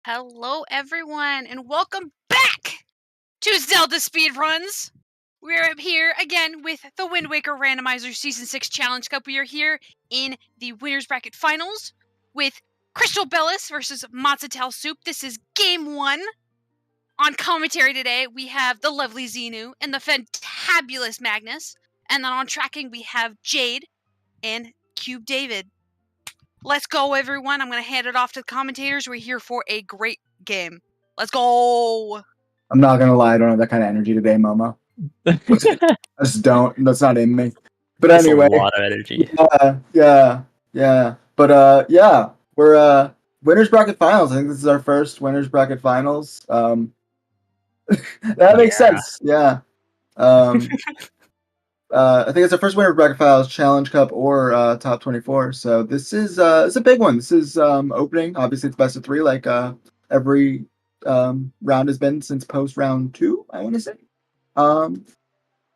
Hello, everyone, and welcome back to Zelda Speedruns. We're here again with the Wind Waker Randomizer Season 6 Challenge Cup. We are here in the Winners Bracket Finals with CrystalBellis versus matzahTalSoup. This is Game 1. On commentary today, we have the lovely Xenu and the fantabulous Magnus. And then on tracking, we have Jade and Cube David. Let's go, everyone. I'm going to hand it off to the commentators. We're here for a great game. Let's go. I'm not going to lie. I don't have that kind of energy today, Momo. I just don't. That's not in me. But That's anyway. a lot of energy. Yeah. But, yeah. We're Winners Bracket Finals. I think this is our first Winners Bracket Finals. That makes sense. Yeah. I think it's our first Winners Bracket Finals Challenge Cup or Top 24. So this is it's a big one. This is opening. Obviously, it's best of 3, like every round has been since post round 2. I want to say.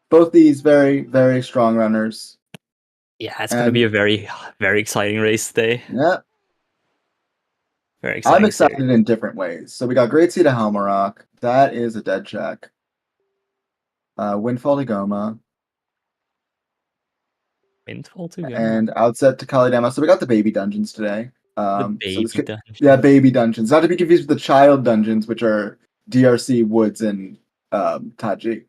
Both these very, very strong runners. Yeah, it's going to be a very, very exciting race today. Yeah. Very exciting. I'm excited in different ways. So we got Great Sea to Halmarock. That is a dead check. Windfall to Goma. And Outset to Kalidama. So we got the baby dungeons today. Dungeons. Yeah, baby dungeons. Not to be confused with the child dungeons, which are DRC, Woods, and Taji.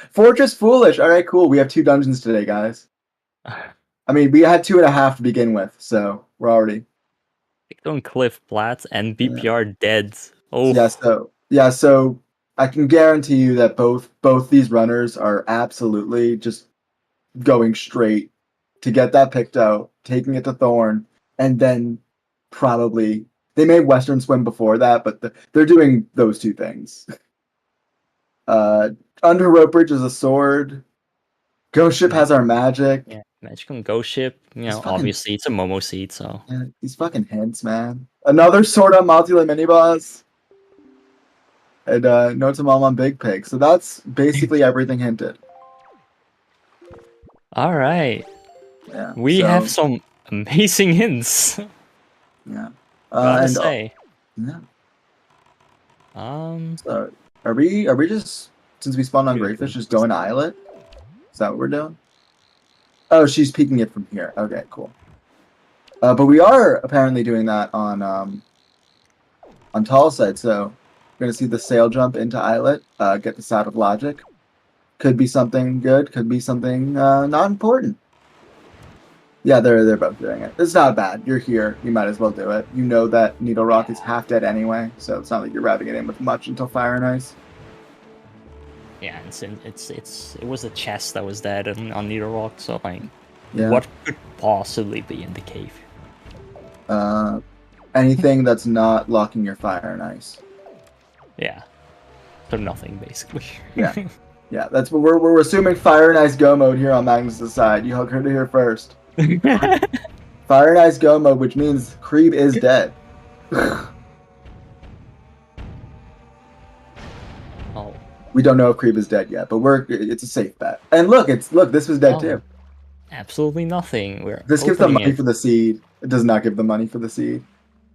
Fortress Foolish. All right, cool. We have 2 dungeons today, guys. I mean, we had 2.5 to begin with, so we're already. On Cliff Flats and BPR dead. Oh. So I can guarantee you that both these runners are absolutely just going straight to get that picked out, taking it to Thorn, and then probably they made Western Swim before that, but they're doing those 2 things. Under Rope Bridge is a sword. Ghost Ship has our magic. Yeah, magic on Ghost Ship. Obviously it's a Momo seed, so. Yeah, these fucking hints, man. Another sword on Maltila mini boss. And Notes of Mom on Big Pig. So that's basically everything hinted. Alright. Yeah. We have some amazing hints. Yeah. Gotta say. Yeah. So are we just, since we spawned on Greatfish, just going Islet? Is that what we're doing? Oh, she's peeking it from here. Okay, cool. But we are apparently doing that on Tall side, so we're gonna see the sail jump into Islet, get the Side of Logic. Could be something good, could be something not important. Yeah, they're both doing it. It's not bad. You're here. You might as well do it. You know that Needle Rock is half dead anyway, so it's not like you're wrapping it in with much until Fire and Ice. Yeah, it was a chest that was dead on Needle Rock, so like, yeah. What could possibly be in the cave? Anything that's not locking your Fire and Ice. Yeah. So nothing, basically. Yeah. Yeah, that's what we're assuming Fire and Ice Go mode here on Magnus' side. You heard it here first. Fire and Ice Go mode, which means Creeb is dead. Oh. We don't know if Creeb is dead yet, but it's a safe bet. And look, this was dead too. Absolutely nothing. This gives them money for the seed. It does not give them money for the seed.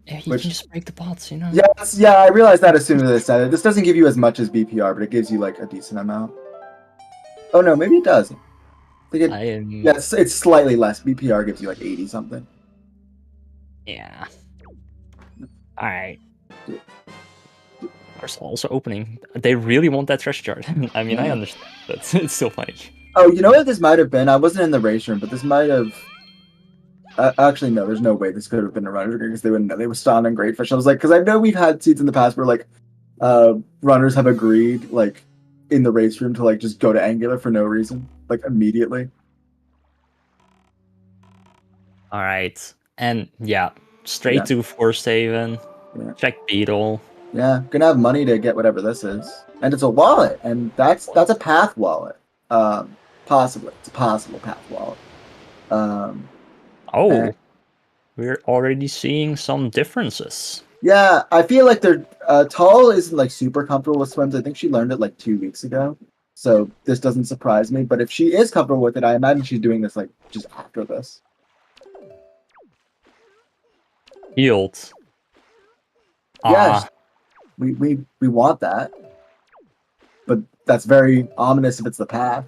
Yeah, you can just break the bots, you know? Yes, yeah, I realized that as soon as I said it. This doesn't give you as much as BPR, but it gives you like a decent amount. Oh no, maybe it does. Yeah, it's slightly less. BPR gives you like 80 something. Yeah. Alright. There's also opening. They really want that treasure chart. I mean, I understand, but it's still funny. Oh, you know what this might have been? I wasn't in the race room, but this might have... actually, no, there's no way this could have been a runner because they wouldn't know. They were spawned on Greatfish. I was like, because I know we've had seeds in the past where like runners have agreed like in the race room to like just go to Angular for no reason, like immediately. All right, and yeah, straight to Forest Haven. Yeah. Check Beetle. Yeah, gonna have money to get whatever this is, and it's a wallet, and that's a path wallet. Possibly, it's a possible path wallet. We're already seeing some differences. Yeah, I feel like they're Tall isn't like super comfortable with swims. I think she learned it like 2 weeks ago, so this doesn't surprise me. But if she is comfortable with it, I imagine she's doing this like just after this. Healed. Yeah, We want that. But that's very ominous if it's the path.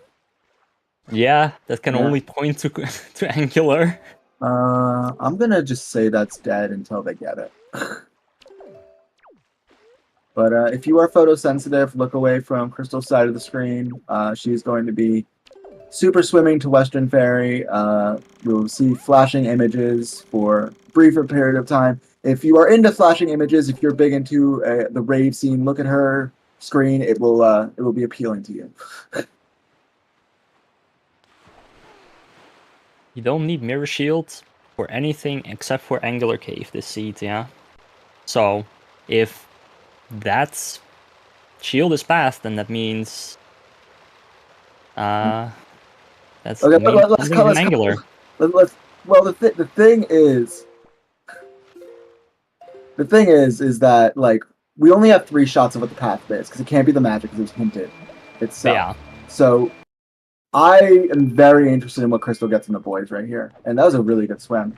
Yeah, that can only point to to Angular. I'm gonna just say that's dead until they get it. But if you are photosensitive, look away from Crystal's side of the screen. She's going to be super swimming to Western Ferry. You'll see flashing images for a briefer period of time. If you are into flashing images, if you're big into the rave scene, look at her screen. It will be appealing to you. You don't need mirror shield for anything except for Angular Cave this seed, yeah? So, if that shield is passed, then that means... that's Okay, let's go. Angular. Well, the thing is... The thing is that, like, we only have 3 shots of what the path is, because it can't be the magic, because it's hinted itself. Yeah. So, I am very interested in what Crystal gets in the boys right here. And that was a really good swim.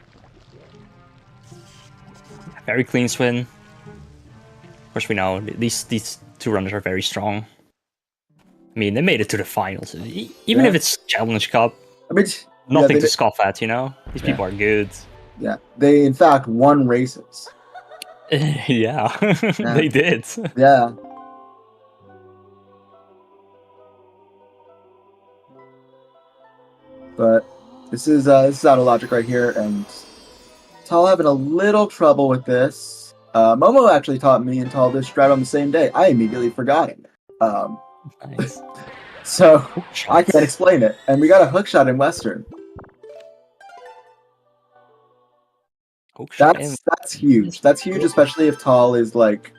Very clean swim. Of course, we know these 2 runners are very strong. I mean, they made it to the finals. Even if it's Challenge Cup, I mean, nothing to scoff at, you know? These people are good. Yeah, they in fact won races. Yeah, they did. Yeah. But this is out of logic right here, and Tal having a little trouble with this. Momo actually taught me and Tal this strat on the same day. I immediately forgot it. Nice. So I can't explain it. And we got a hook shot in Western. That's huge. That's huge, especially if Tal is like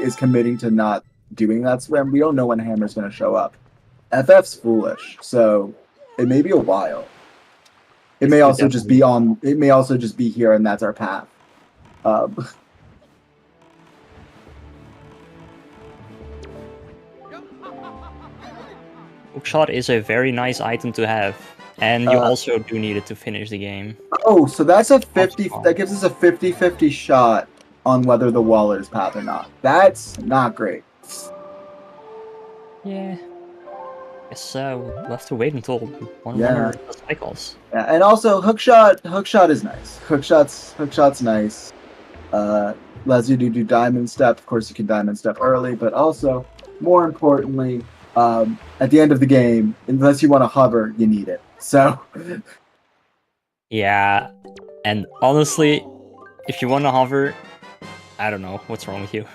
is committing to not doing that swim. We don't know when Hammer's gonna show up. FF's foolish, so it may be a while. It may also just be on. It may also just be here, and that's our path. Hookshot is a very nice item to have, and you also do need it to finish the game. Oh, so that's a 50. That gives us a 50-50 shot on whether the wall is path or not. That's not great. Yeah. Guess we'll have to wait until one of the cycles. Yeah, and also hookshot is nice. Hookshot's nice. Allows you to do diamond step. Of course, you can diamond step early, but also more importantly, at the end of the game, unless you want to hover, you need it. So. Yeah, and honestly, if you want to hover, I don't know what's wrong with you.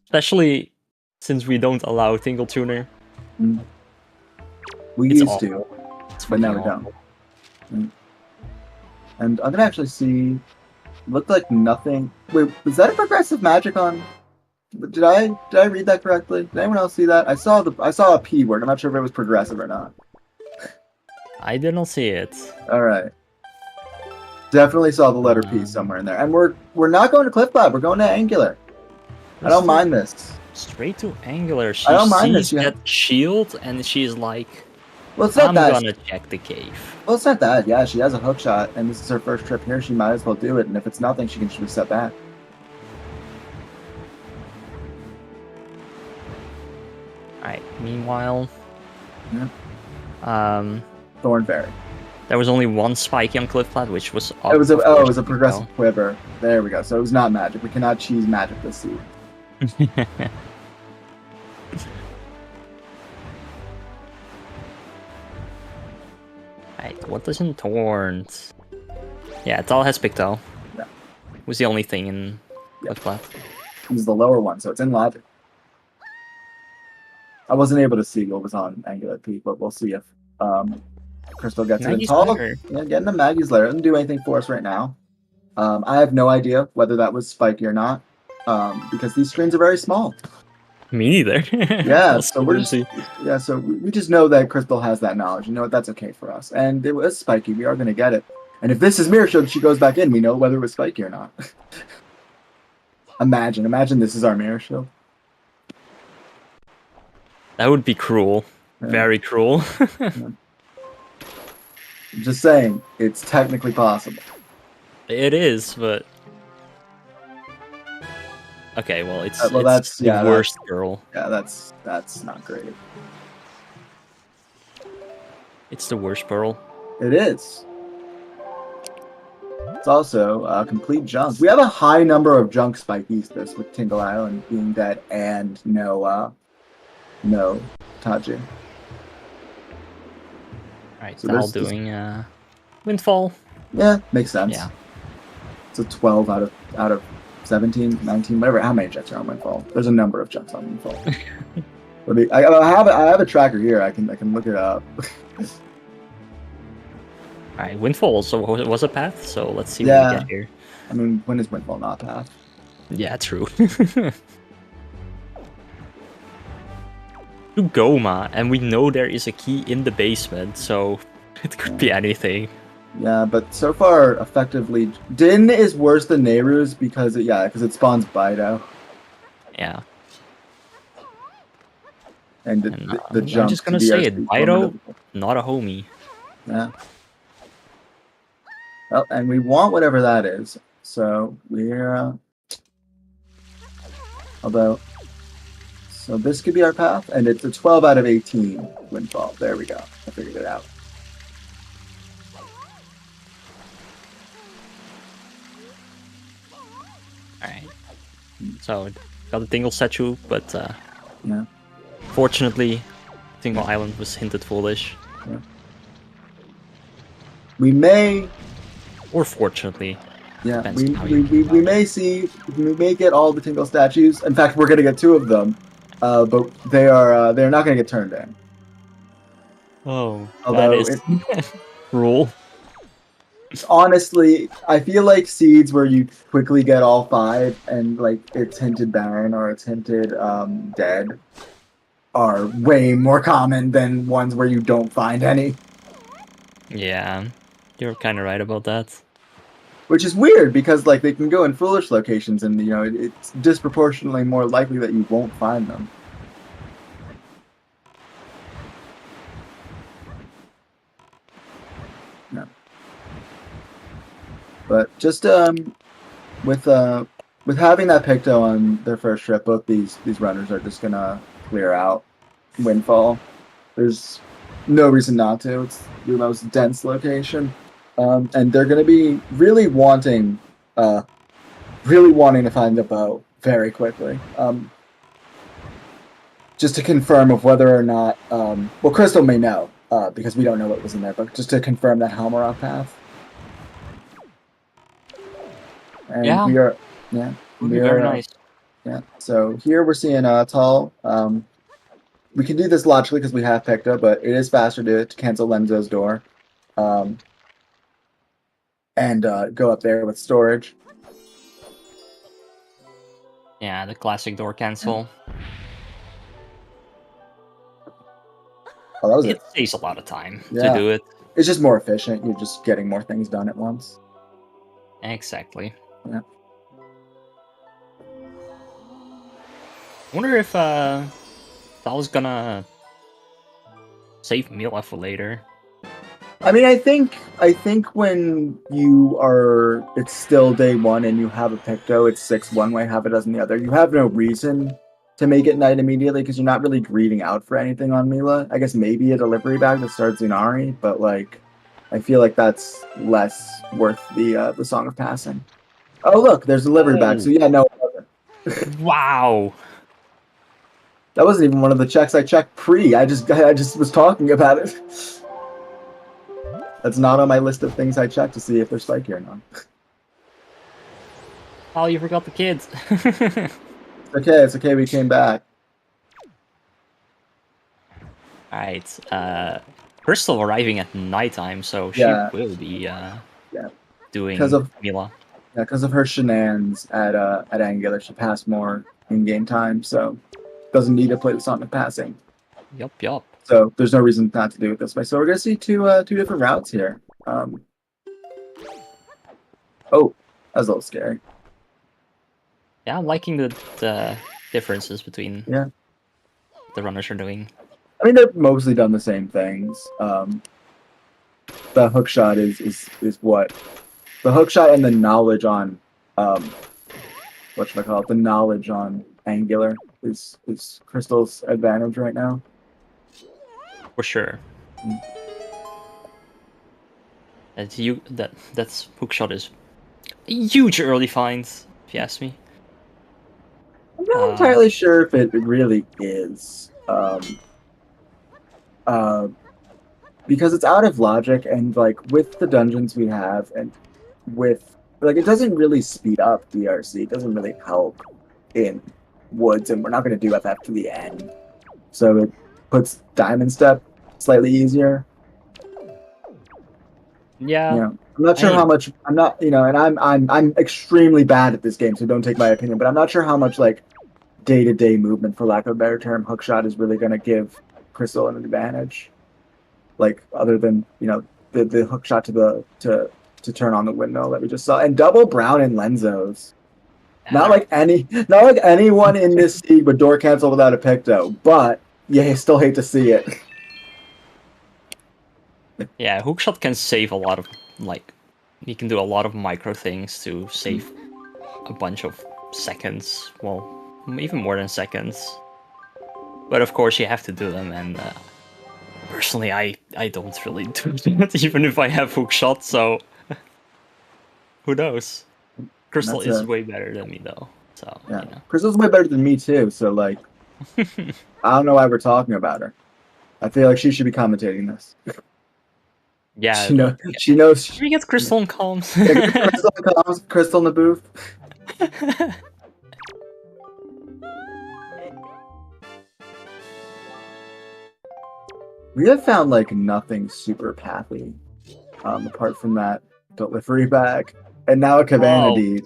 Especially since we don't allow Tingle Tuner. We used to, but now we don't. And I'm gonna actually see. Looked like nothing. Wait, was that a progressive magic on? Did I read that correctly? Did anyone else see that? I saw a P word. I'm not sure if it was progressive or not. I didn't see it. All right. Definitely saw the letter P somewhere in there. And we're not going to Cliff Lab. We're going to Angular. I don't mind this. Straight to Angular. She I don't mind this. That shield and she's like, well, it's not I'm gonna check the cave. Well, it's not that. Yeah, she has a hook shot, and this is her first trip here. She might as well do it. And if it's nothing, she can just reset back. Alright, meanwhile... Thorn Fairy. There was only one spike on Cliff Flat, which was... It was a progressive quiver. There we go. So it was not magic. We cannot cheese magic this seed. Right, what doesn't Thorns? Yeah, Tal has Picto. Yeah. Was the only thing in Cliff Flat. This is the lower one, so it's in logic. I wasn't able to see what was on Angular Peak, but we'll see if Crystal gets Maggie's it. Yeah, getting to Maggie's lair doesn't do anything for us right now. I have no idea whether that was spiky or not, because these screens are very small. Me neither. Yeah, so we just know that Crystal has that knowledge. You know what? That's okay for us. And it was spiky. We are going to get it. And if this is Mirror Shield, she goes back in. We know whether it was spiky or not. Imagine this is our Mirror Shield. That would be cruel. Yeah. Very cruel. Yeah. I'm just saying, it's technically possible. It is, but okay. Well, it's Well, it's the worst girl. Yeah, that's not great. It's the worst pearl. It is. It's also complete junk. We have a high number of junk spikies this with Tingle Island being dead and no Taji. Alright, So Val there's doing Windfall. Yeah, makes sense. Yeah. It's a 12 out of 17, 19, whatever. How many jets are on Windfall? There's a number of jets on Windfall. I have a tracker here. I can look it up. Alright, Windfall also was a path, so let's see what we get here. I mean, when is Windfall not path? Yeah, true. To Goma, and we know there is a key in the basement, so it could be anything. Yeah, but so far, effectively, Din is worse than Nehru's because it spawns Bido. Yeah. And the jump. I'm just gonna say it, Bido, not a homie. Yeah. Well, and we want whatever that is, so we're so this could be our path, and it's a 12 out of 18 Windfall. There we go. I figured it out. Alright. So, got the Tingle statue, but yeah. Fortunately, Tingle Island was hinted foolish. Yeah. We may... Or fortunately. Yeah, we may get all the Tingle statues. In fact, we're going to get 2 of them. But they're not going to get turned in. Oh, although that is rule. Honestly, I feel like seeds where you quickly get all 5 and like it's hinted barren or it's hinted dead are way more common than ones where you don't find any. Yeah, you're kind of right about that. Which is weird because like they can go in foolish locations and it's disproportionately more likely that you won't find them. No. But just with having that Picto on their first trip, both these runners are just gonna clear out Windfall. There's no reason not to. It's the most dense location. And they're going to be really wanting to find the bow very quickly. Just to confirm of whether or not, well, Crystal may know because we don't know what was in there, but just to confirm that Halmarok path. And yeah, would be very nice. Yeah. So here we're seeing Tall. We can do this logically because we have Picto, but it is faster to cancel Lenzo's door. And go up there with storage. Yeah, the classic door cancel. Oh, that was it saves a lot of time to do it. It's just more efficient. You're just getting more things done at once. Exactly. Yeah. I wonder if Val's gonna save Mila for later. I mean, I think when it's still day 1 and you have a Picto, it's 6 one way, half a dozen the other. You have no reason to make it night immediately because you're not really greeting out for anything on Mila. I guess maybe a delivery bag that starts Inari, but like, I feel like that's less worth the Song of Passing. Oh look, there's a delivery bag. So yeah, no, it wasn't. Wow. That wasn't even one of the checks I checked pre. I just was talking about it. That's not on my list of things I check to see if they're spiky or not. Oh, you forgot the kids. It's okay, we came back. Alright, Crystal arriving at nighttime, so she will be doing Mila. Yeah, because of her shenanigans at Angular, she passed more in-game time, so doesn't need to play the Song of Passing. Yup. So there's no reason not to do it this way. So we're gonna see two different routes here. Oh, that was a little scary. Yeah, I'm liking the differences between the runners are doing. I mean, they've mostly done the same things. the hook shot is what the hook shot and the knowledge on what should I call it? The knowledge on angular is Crystal's advantage right now. For sure. And that's hookshot is a huge early find, if you ask me. I'm not entirely sure if it really is. Because it's out of logic, and like with the dungeons we have, and with like it doesn't really speed up DRC. It doesn't really help in woods, and we're not going to do FF to the end, so it puts Diamond Step slightly easier. Yeah. You know, I'm not sure how much. I'm not, and I'm extremely bad at this game, so don't take my opinion. But I'm not sure how much like day-to-day movement, for lack of a better term, hookshot is really going to give Crystal an advantage. Like other than the hook shot to turn on the windmill that we just saw, and double brown and Lenzos. Not like anyone in this seed would door cancel without a Picto, but you still hate to see it. Yeah, hookshot can save a lot of he can do a lot of micro things to save a bunch of seconds. Well, even more than seconds. But of course you have to do them, and personally I don't really do that even if I have hookshot, so who knows? Crystal is way better than me though. So yeah. Crystal's way better than me too, so like I don't know why we're talking about her. I feel like she should be commentating this. Yeah, she knows. Should we get Crystal and comms? Crystal in the booth. We have found like nothing super pathy, apart from that delivery bag, and now a cabana deed.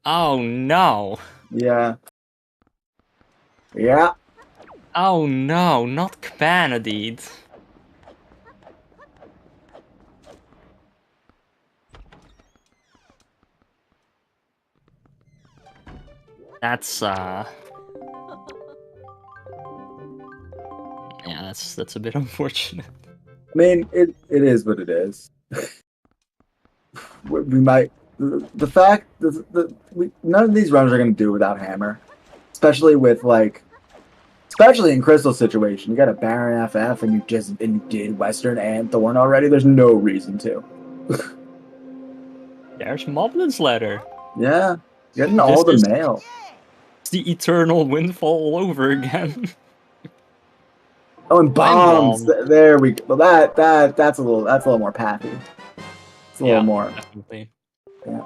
Oh no! Yeah. Yeah. Oh no, not cabana deed. That's yeah, that's a bit unfortunate. I mean, it is what it is. We might the fact that none of these runs are going to do without hammer, especially in Crystal's situation. You got a Baron FF and you did Western and Thorn already. There's no reason to. There's Moblin's letter. Yeah, getting all the mail. It's the eternal windfall all over again. Oh, and bombs. There we go. Well, that's a little more pathy. It's a little more. Definitely. Yeah.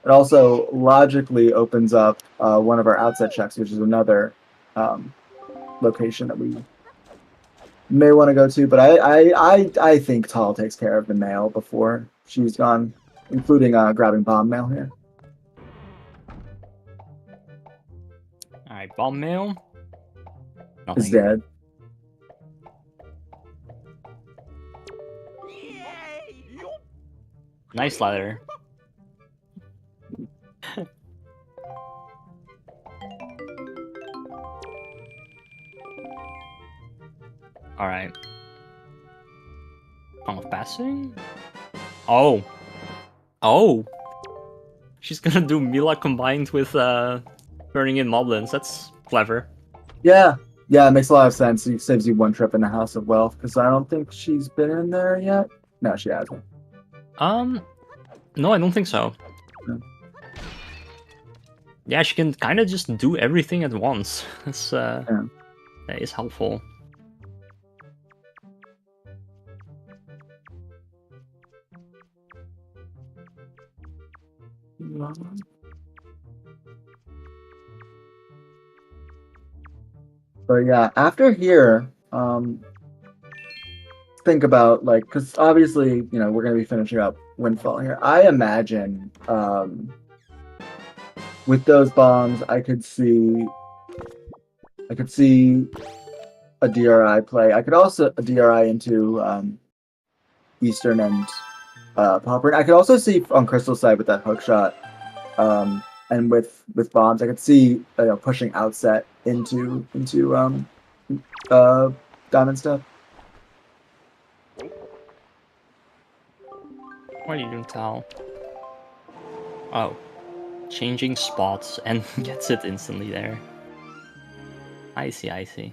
It also logically opens up one of our outset checks, which is another location that we may want to go to. But I think Tal takes care of the mail before she's gone, including grabbing bomb mail here. Alright, bomb mail. Is dead. Nice letter. Alright. Song of Passing? Oh. Oh! She's gonna do Mila combined with turning in Moblins. That's clever. Yeah. Yeah, it makes a lot of sense. It saves you one trip in the House of Wealth, because I don't think she's been in there yet. No, she hasn't. No, I don't think so. No. Yeah, she can kind of just do everything at once. That's that is helpful. But yeah, after here, think about because obviously we're gonna be finishing up Windfall here. I imagine with those bombs, I could see a DRI play. I could also a DRI into Eastern and Popper. And I could also see on Crystal's side with that hook shot, and with bombs, I could see pushing outset into Diamond Step. Why you didn't tell? Oh. Changing spots and gets it instantly there. I see, I see.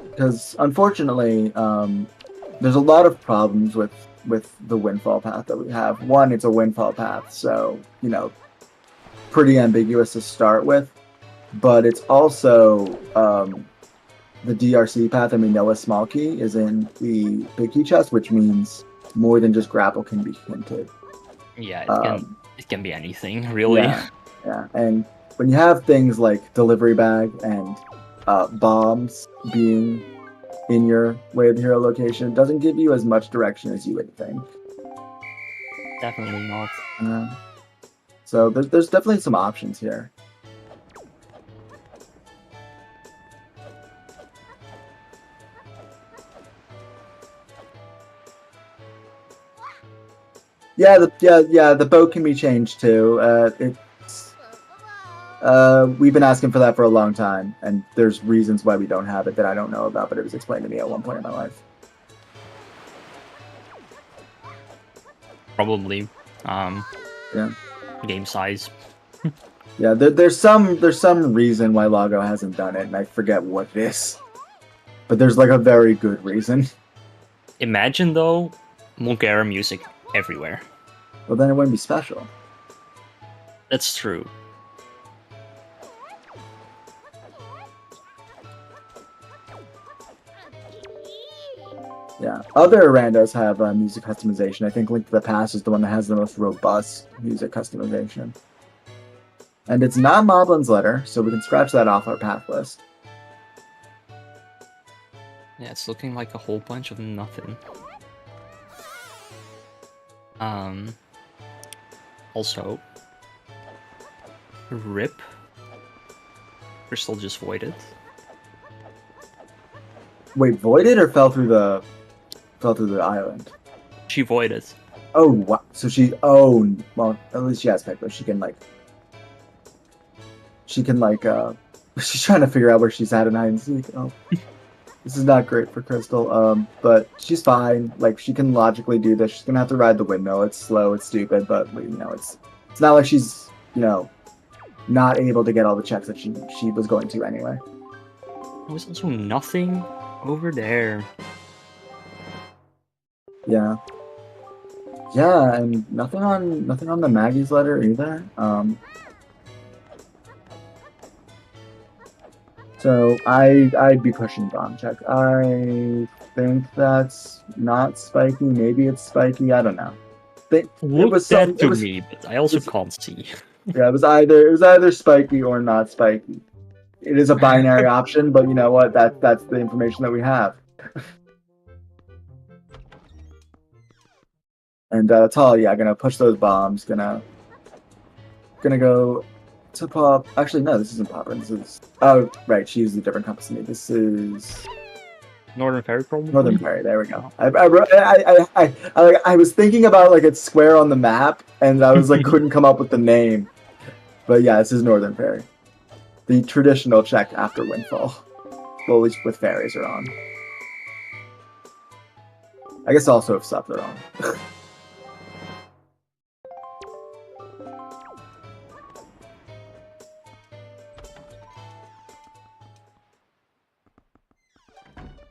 Because unfortunately, there's a lot of problems with the windfall path that we have. One, it's a windfall path, so pretty ambiguous to start with. But it's also the DRC path, and we know a small key is in the big key chest, which means more than just grapple can be hinted. Yeah, it can be anything, really. Yeah. And when you have things like delivery bag and bombs being in your way of the hero location, it doesn't give you as much direction as you would think. Definitely not. So there's definitely some options here. Yeah, the boat can be changed too. We've been asking for that for a long time, and there's reasons why we don't have it that I don't know about, but it was explained to me at one point in my life. Probably. Yeah. Game size. Yeah, there's some reason why Lago hasn't done it, and I forget what it is. But there's like a very good reason. Imagine though, Mulgara music everywhere. Well, then it wouldn't be special. That's true. Yeah, other randos have music customization. I think Link to the Past is the one that has the most robust music customization. And it's not Moblin's letter, so we can scratch that off our path list. Yeah, it's looking like a whole bunch of nothing. Also, RIP. Crystal just voided. Wait, voided or fell through the island? She voided. Oh, wow. So well, at least she has Pickler. She can she's trying to figure out where she's at in hide and seek. Oh, this is not great for Crystal. But she's fine. Like, she can logically do this. She's gonna have to ride the windmill. It's slow, it's stupid, but it's not like she's not able to get all the checks that she was going to anyway. There was also nothing over there. Yeah, and nothing on the Maggie's letter either. So I'd be pushing bomb check. I think that's not spiky. Maybe it's spiky. I don't know. But Me, but I also can't see. Yeah, it was either spiky or not spiky. It is a binary option, but you know what? That's the information that we have. And Tal, yeah, gonna push those bombs. Gonna go to pop. Actually, no, this isn't Popper. This is right. She used a different compass than me. This is Northern Fairy, probably. Northern Fairy. There we go. I was thinking about like it's square on the map, and I was like couldn't come up with the name. But yeah, this is Northern Fairy. The traditional check after Windfall. Well, at least with fairies are on. I guess also if subs are on.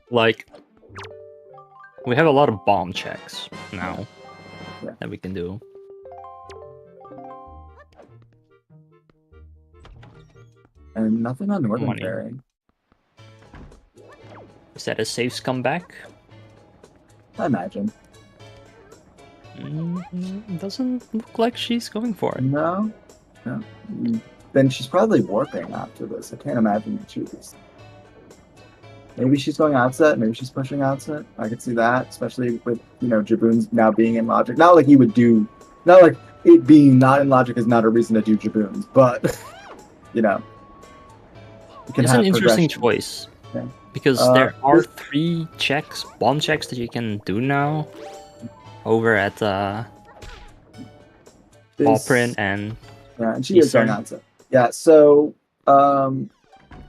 Like, we have a lot of bomb checks now Yeah. that we can do. And nothing on Northern Money. Fairy. Is that a safe comeback? I imagine. Doesn't look like she's going for it. No. Then she's probably warping after this. I can't imagine that she was. Maybe she's going outset. Maybe she's pushing outset. I could see that, especially with Jaboons now being in logic. Not like he would do. Not like it being not in logic is not a reason to do Jaboons, but It's an interesting choice. Yeah. Because there are 3 checks, bomb checks that you can do now over at Ballprint and yeah, and she is going outset. Yeah, so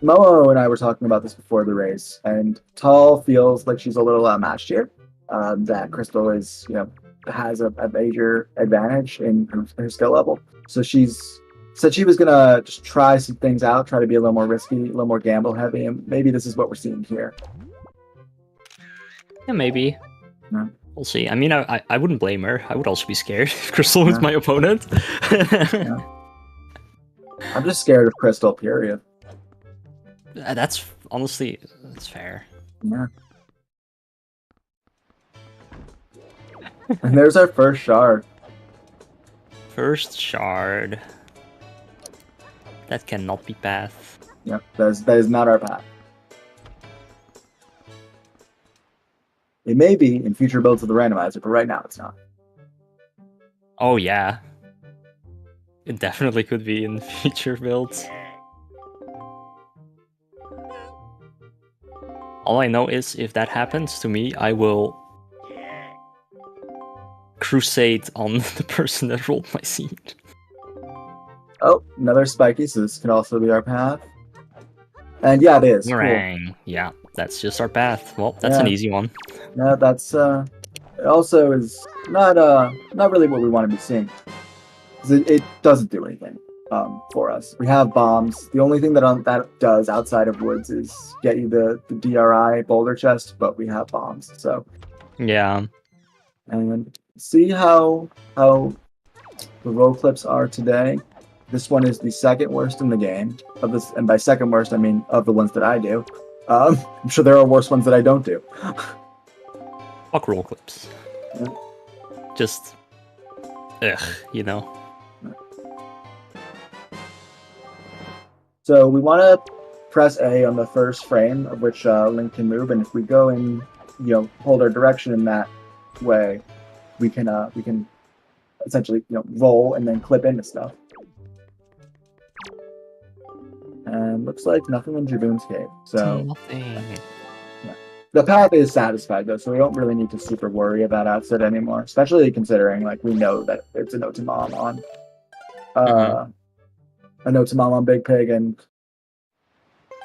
Momo and I were talking about this before the race, and Tal feels like she's a little outmatched here. That Crystal is, has a major advantage in her skill level. So she's said she was gonna just try some things out, try to be a little more risky, a little more gamble heavy, and maybe this is what we're seeing here. Yeah, maybe. Yeah. We'll see. I mean, I wouldn't blame her. I would also be scared if Crystal was my opponent. Yeah. I'm just scared of Crystal, period. That's honestly, that's fair. Yeah. And there's our first shard. First shard. That cannot be path. Yep, that is not our path. It may be in future builds of the randomizer, but right now it's not. Oh yeah. It definitely could be in future builds. All I know is if that happens to me, I will crusade on the person that rolled my seed. Oh, another spiky, so this could also be our path. And yeah, it is. Cool. Yeah, that's just our path. Well, that's an easy one. Yeah, that's it also is not really what we want to be seeing. 'Cause it doesn't do anything for us. We have bombs. The only thing that does outside of woods is get you the DRI boulder chest, but we have bombs. So yeah. And see how the roll clips are today. This one is the second worst in the game of this, and by second worst I mean of the ones that I do. I'm sure there are worse ones that I don't do. Fuck roll clips. Yeah. Just, you know. So we want to press A on the first frame of which Link can move, and if we go and hold our direction in that way, we can essentially roll and then clip into stuff. And looks like nothing in Jaboon's cave. So nothing. Yeah. The path is satisfied though, so we don't really need to super worry about outset anymore. Especially considering we know that it's a note to mom on a note to mom on Big Pig, and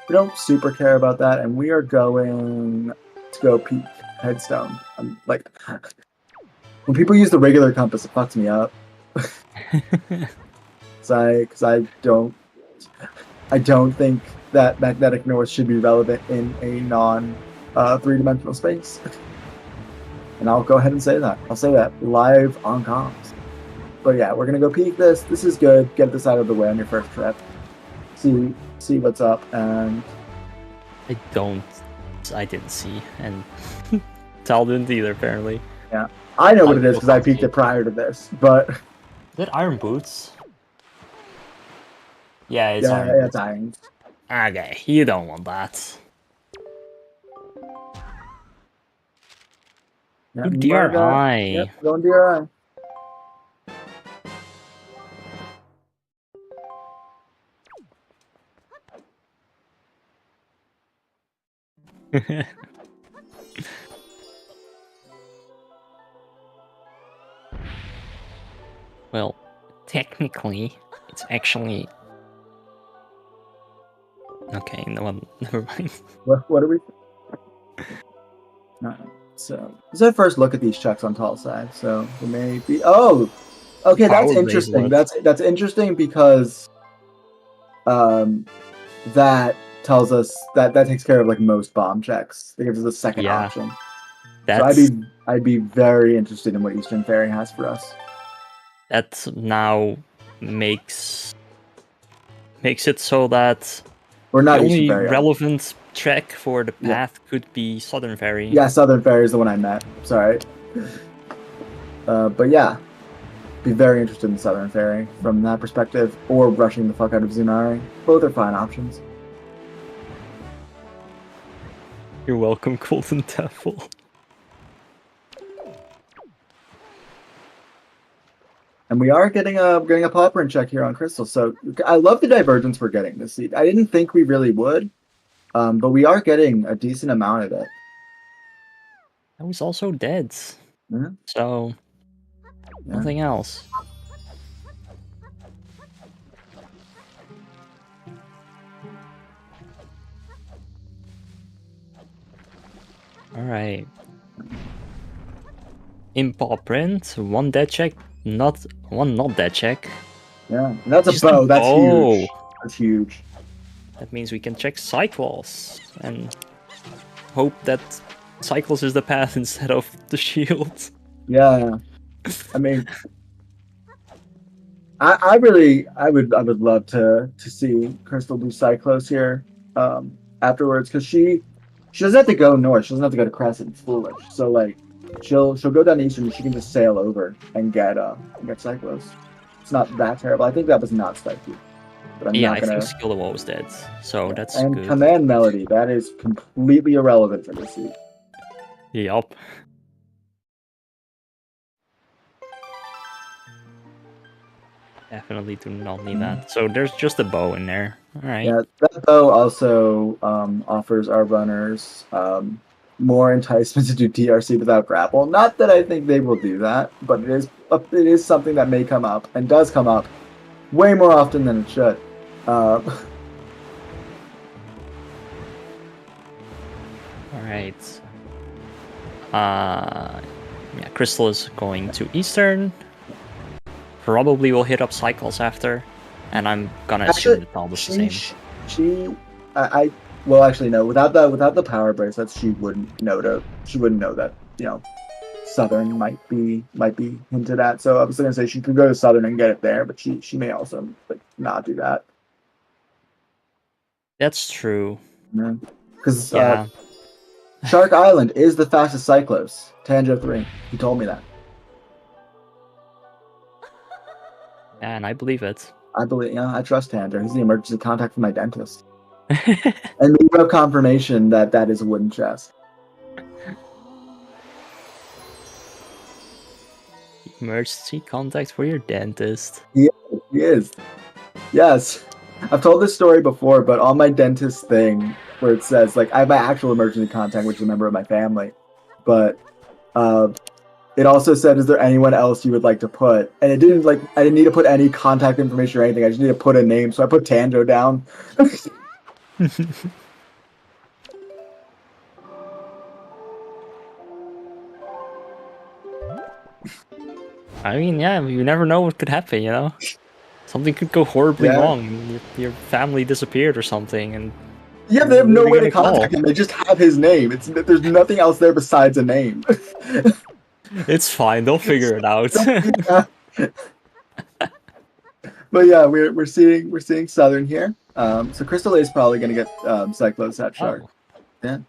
we don't super care about that. And we are going to go peek headstone. When people use the regular compass, it fucks me up. Because I don't think that magnetic north should be relevant in a non three-dimensional space. And I'll go ahead and say that. I'll say that live on comms. But yeah, we're gonna go peek this. This is good. Get this out of the way on your first trip. See what's up. And I didn't see, and Tal didn't either apparently. Yeah, I know what it is because I peeked it prior to this. But is it iron boots? Yeah, it's iron boots. It's iron. Okay, you don't want that. Yeah, DRI. Yep, going DRI. Well, technically, it's actually... Okay, no, never mind. What are we... No. So, this is our first look at these checks on Tal's side, so we may be... Oh! Okay, that's interesting. That's interesting because that tells us that takes care of most bomb checks. It gives us a second option. So I'd be very interested in what Eastern Fairy has for us. That now makes it so that we're not the only relevant track for the path could be Southern Fairy. Yeah, Southern Fairy is the one I meant. Sorry. But yeah, be very interested in Southern Fairy from that perspective, or rushing the fuck out of Zunari. Both are fine options. You're welcome, Golden Devil. And we are getting a pop print check here on Crystal, so I love the divergence we're getting this seed. I didn't think we really would, but we are getting a decent amount of it. I was also dead, so nothing else. Alright. Impop print, one dead check, not dead check. Yeah, that's Just a bow. a That's bow. huge. That's huge. That means we can check Cycles and hope that Cycles is the path instead of the shield. Yeah, I mean, I would love to see Crystal do Cyclos here afterwards, because she doesn't have to go north. She doesn't have to go to Crescent. It's foolish. So like she'll go down eastern and she can just sail over and get Cyclos. It's not that terrible. I think that was not spiky, but I'm Yeah, not I gonna. think Skill the Wall was dead, so that's And good. Command Melody, that is completely irrelevant for this seat. Yup. Definitely do not need that. So there's just a bow in there. Alright. Yeah, that bow also offers our runners more enticement to do TRC without grapple. Not that I think they will do that, but it is something that may come up and does come up way more often than it should. Alright. Yeah, Crystal is going to Eastern. Probably will hit up Cycles after. And I'm gonna assume that Talbot's the same. Well, actually no. Without the power bracelets, she wouldn't know that Southern might be hinted at. So I was gonna say she could go to Southern and get it there, but she may also not do that. That's true. Because Yeah. Shark Island is the fastest Cyclos. Tanjo 3. He told me that. And I believe it. I trust Tanjo. He's the emergency contact for my dentist. And we have confirmation that is a wooden chest. Emergency contact for your dentist. He is. Yes. I've told this story before, but on my dentist thing, where it says, like, I have my actual emergency contact, which is a member of my family, but it also said, is there anyone else you would like to put? And it didn't, like, I didn't need to put any contact information or anything. I just need to put a name, so I put Tanjo down. I mean, yeah, you never know what could happen, you know? Something could go horribly wrong, and your family disappeared or something, and... Yeah, they have no way to contact him. They just have his name. There's nothing else there besides a name. It's fine. They'll figure it out. But yeah, we're seeing Southern here. So Crystal A is probably gonna get Cyclos at Shark. Oh. Yeah.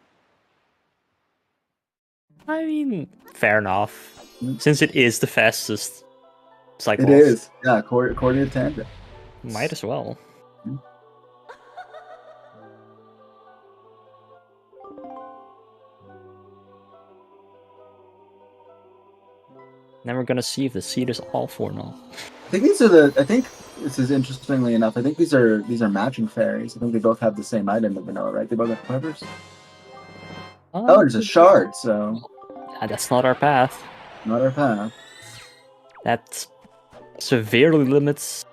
I mean, fair enough. Since it is the fastest Cyclos. It is. Yeah, according to Tangent. Might as well. Never gonna see if the seed is off or not. I think this is interestingly enough. I think these are matching fairies. I think they both have the same item in vanilla, right? They both have quivers. Oh, there's a shard. So that's not our path. Not our path. That severely limits.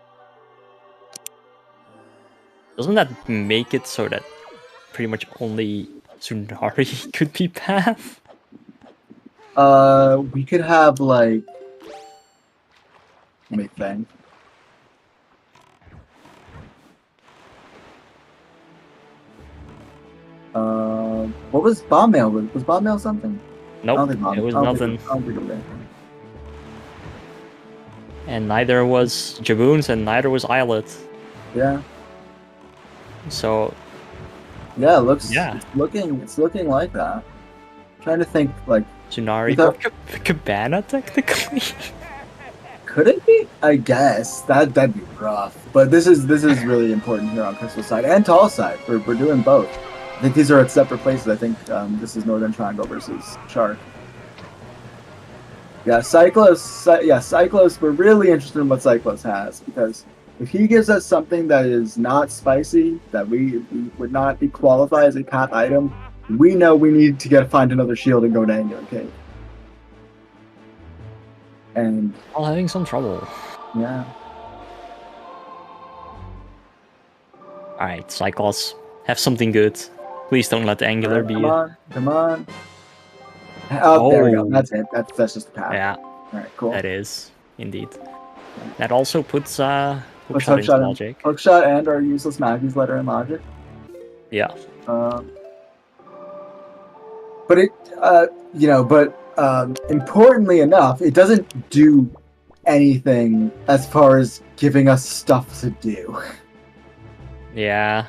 Doesn't that make it so that pretty much only Tsunari could be path? We could have like. Let me think. What was Bomb Mail? Was Bomb Mail something? Nope, it was nothing. I don't think it was anything. And neither was Jaboons, and neither was Islet. Yeah. So. Yeah, it's looking like that. I'm trying to think, like. Tsunari or Cabana, technically. Could it be? I guess that'd be rough. But this is really important here on Crystal side and Tall side. We're doing both. I think these are at separate places. I think this is Northern Triangle versus Shark. Yeah, Cyclos. We're really interested in what Cyclos has, because if he gives us something that is not spicy, that we would not be qualified as a path item, we know we need to find another shield and go to Angular Cave. And all having some trouble. Yeah. Alright, Cyclos, have something good. Please don't let the Angular be. Come on. Oh, there we go. Oh. That's it. That's just the path. Yeah, All right, cool. that is indeed. That also puts Let's hookshot into logic. Hookshot and our useless Maggie's letter in logic. Yeah. But it, importantly enough, it doesn't do anything as far as giving us stuff to do. Yeah.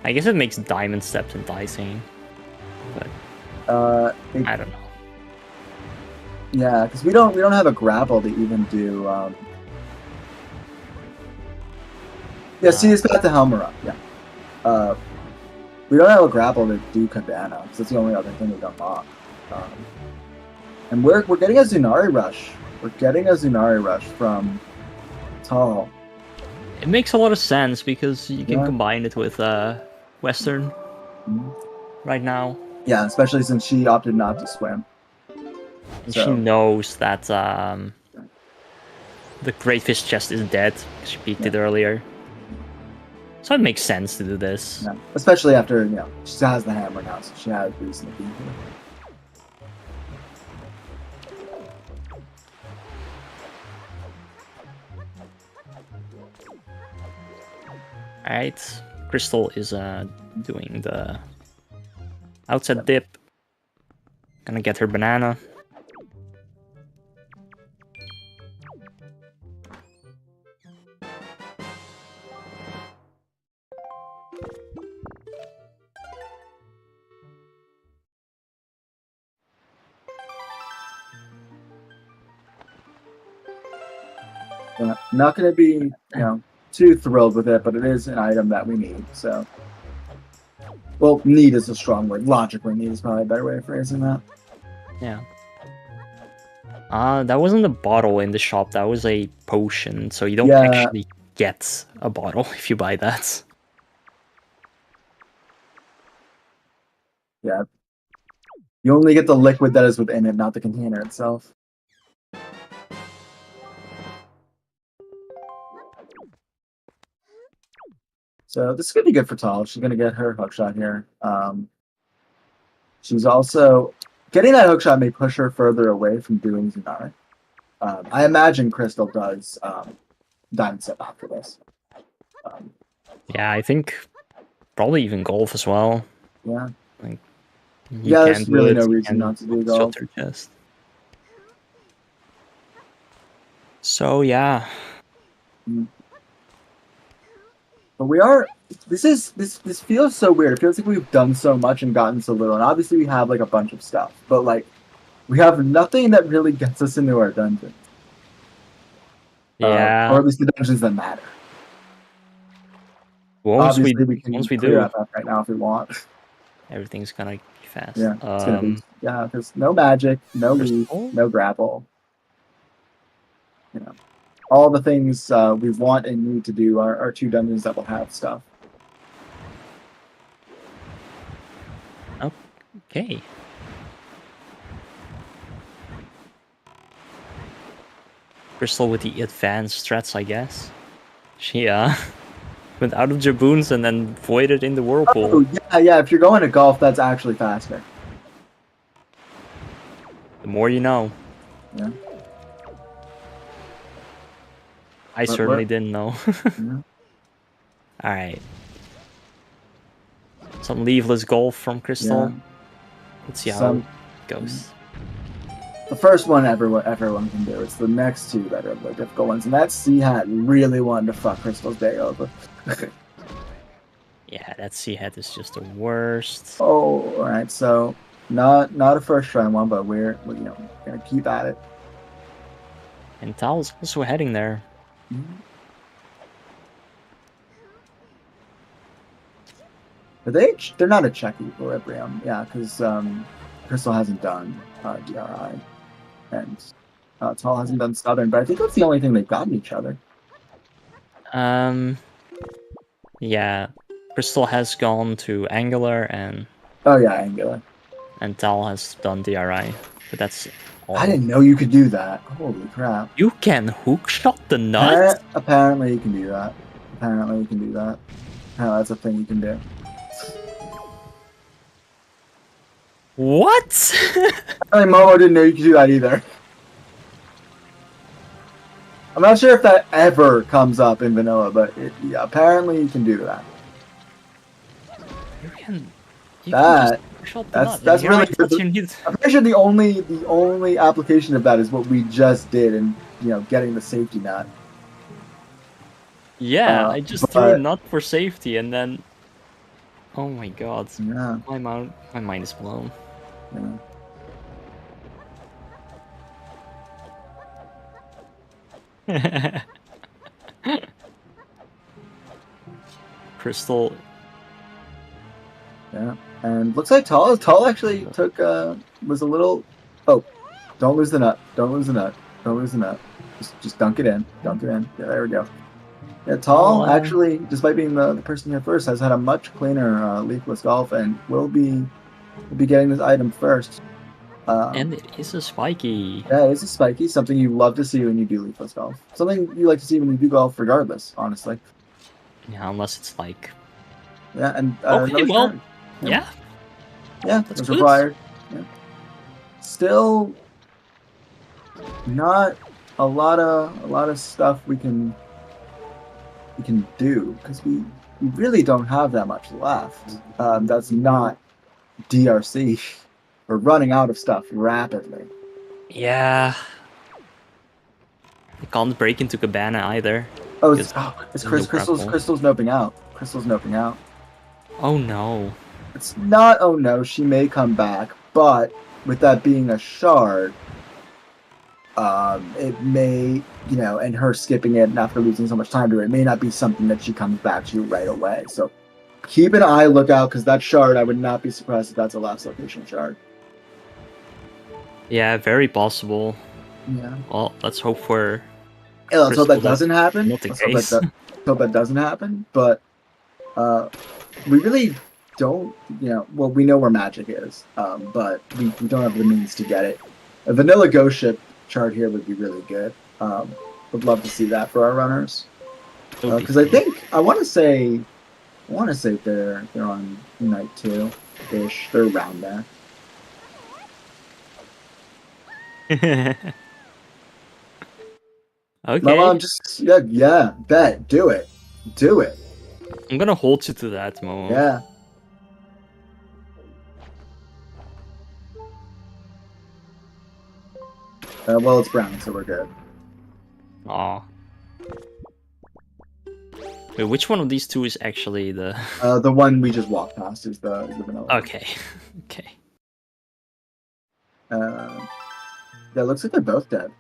I guess it makes diamond steps enticing, but I don't know. Yeah, because we don't have a grapple to even do. See, it's back to Helmera. Yeah. We don't have a grapple to do Cabana, because that's the only other thing we've unlocked. And we're getting a Zunari Rush. We're getting a Zunari Rush from Tal. It makes a lot of sense because you can combine it with Western right now. Yeah, especially since she opted not to swim. And she knows that the Great Fish chest is dead, because she peeked it earlier. So it makes sense to do this. Yeah. Especially after, she has the hammer now, so she has reason to be here. Alright, Crystal is doing the outside dip. Gonna get her banana. Not going to be, too thrilled with it, but it is an item that we need, so. Well, need is a strong word. Logically, need is probably a better way of phrasing that. Yeah. That wasn't a bottle in the shop, that was a potion, so you don't actually get a bottle if you buy that. Yeah. You only get the liquid that is within it, not the container itself. So this is going to be good for Tal. She's going to get her hookshot here. She's also... Getting that hookshot may push her further away from doing Zunari. I imagine Crystal does Diamond Step after this. Yeah, I think probably even golf as well. Yeah. Like, there's really no reason not to do golf. Chest. So yeah. But we are. This feels so weird. It feels like we've done so much and gotten so little. And obviously we have like a bunch of stuff, but like we have nothing that really gets us into our dungeon. Yeah. Or at least the dungeons that matter. Once we can do that right now if we want. Everything's gonna be fast. Yeah. It's gonna be, because no magic, no leaf, no grapple. All the things we want and need to do are 2 dungeons that will have stuff. Okay. Crystal with the advanced strats, I guess. She went out of Jaboons and then voided in the whirlpool. Oh, yeah. If you're going to golf, that's actually faster. The more you know. Yeah. I certainly didn't know. Yeah. Alright. Some leafless golf from Crystal. Yeah. Let's see how it goes. The first one everyone can do. It's the next 2 that are the difficult ones. And that C-Hat really wanted to fuck Crystal's day over. Yeah, that C-Hat is just the worst. Oh, alright. So, not a first try one, but we're gonna keep at it. And Tal's also heading there. They're not a check equilibrium, yeah, because Crystal hasn't done DRI, and Tal hasn't done Southern, but I think that's the only thing they've gotten each other. Yeah, Crystal has gone to Angular and... Oh yeah, Angular. And Tal has done DRI, but that's all. I didn't know you could do that. Holy crap. You can hookshot the nut? Apparently you can do that. Apparently that's a thing you can do. What? I mean, Momo didn't know you could do that either. I'm not sure if that ever comes up in vanilla, but yeah, apparently you can do that. You can That just shot the that's nut. really That's what good. you need. I'm pretty sure the only application of that is what we just did, in getting the safety net. Yeah, I just threw a nut for safety, and then. Oh my god. Yeah. My mind is blown. Yeah. Crystal. Yeah, and looks like Tall actually took was a little. Oh, don't lose the nut. Don't lose the nut. Don't lose the nut. Just dunk it in. Dunk it in. Yeah, there we go. Yeah, Tall actually, despite being the person here first, has had a much cleaner leafless golf and will be getting this item first. And it is a spiky. Yeah, it's a spiky. Something you love to see when you do leafless golf. Something you like to see when you do golf, regardless. Honestly. Yeah, unless it's like. Yeah, and Okay, well, yeah. Yeah, That's it's good. required. Yeah. Still, not a lot of stuff we can do because we really don't have that much left. That's not DRC. We're running out of stuff rapidly. Yeah. We can't break into Cabana either. Oh, it's Crystal's noping out. Crystal's noping out. Oh no. It's not. Oh no, she may come back, but with that being a shard, it may, and her skipping it after losing so much time to it, it may not be something that she comes back to right away. So keep an eye lookout, because that shard, I would not be surprised if that's a last location shard. Yeah, very possible. Yeah. Well, let's hope for. Yeah, let's hope that doesn't happen. Not the Let's case. hope that doesn't happen. But we really don't, well, we know where magic is, but we don't have the means to get it. A vanilla ghost ship chart here would be really good. Would love to see that for our runners. Because I want to say they're on night 2-ish. They're around there. Okay. Mom, just bet, do it. I'm gonna hold you to that, Mo. Yeah. Well, it's brown, so we're good. Aw. Wait, which one of these two is actually the... The one we just walked past is the vanilla. Okay. Okay. Yeah, it looks like they're both dead.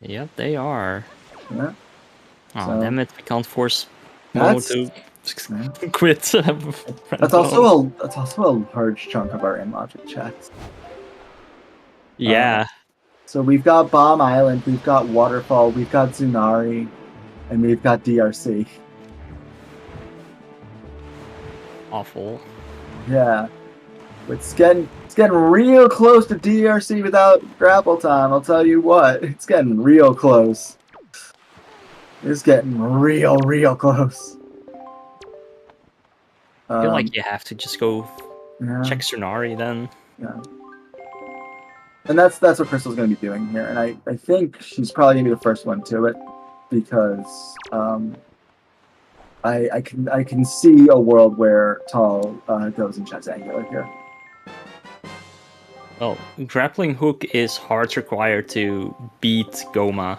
Yep, they are. Yeah. Oh, So- damn it, we can't force Mo to quit. That's also a large chunk of our in-logic checks. Yeah. So we've got Bomb Island, we've got Waterfall, we've got Zunari, and we've got DRC. Awful. Yeah. It's getting real close to DRC without grapple time, I'll tell you what. It's getting real close. It's getting real close. I feel like you have to just go Yeah. check Tsunari then. Yeah. And that's what Crystal's going to be doing here. And I think she's probably going to be the first one to it because I can see a world where Tall goes and checks Angular here. Well, grappling hook is hard required to beat Goma.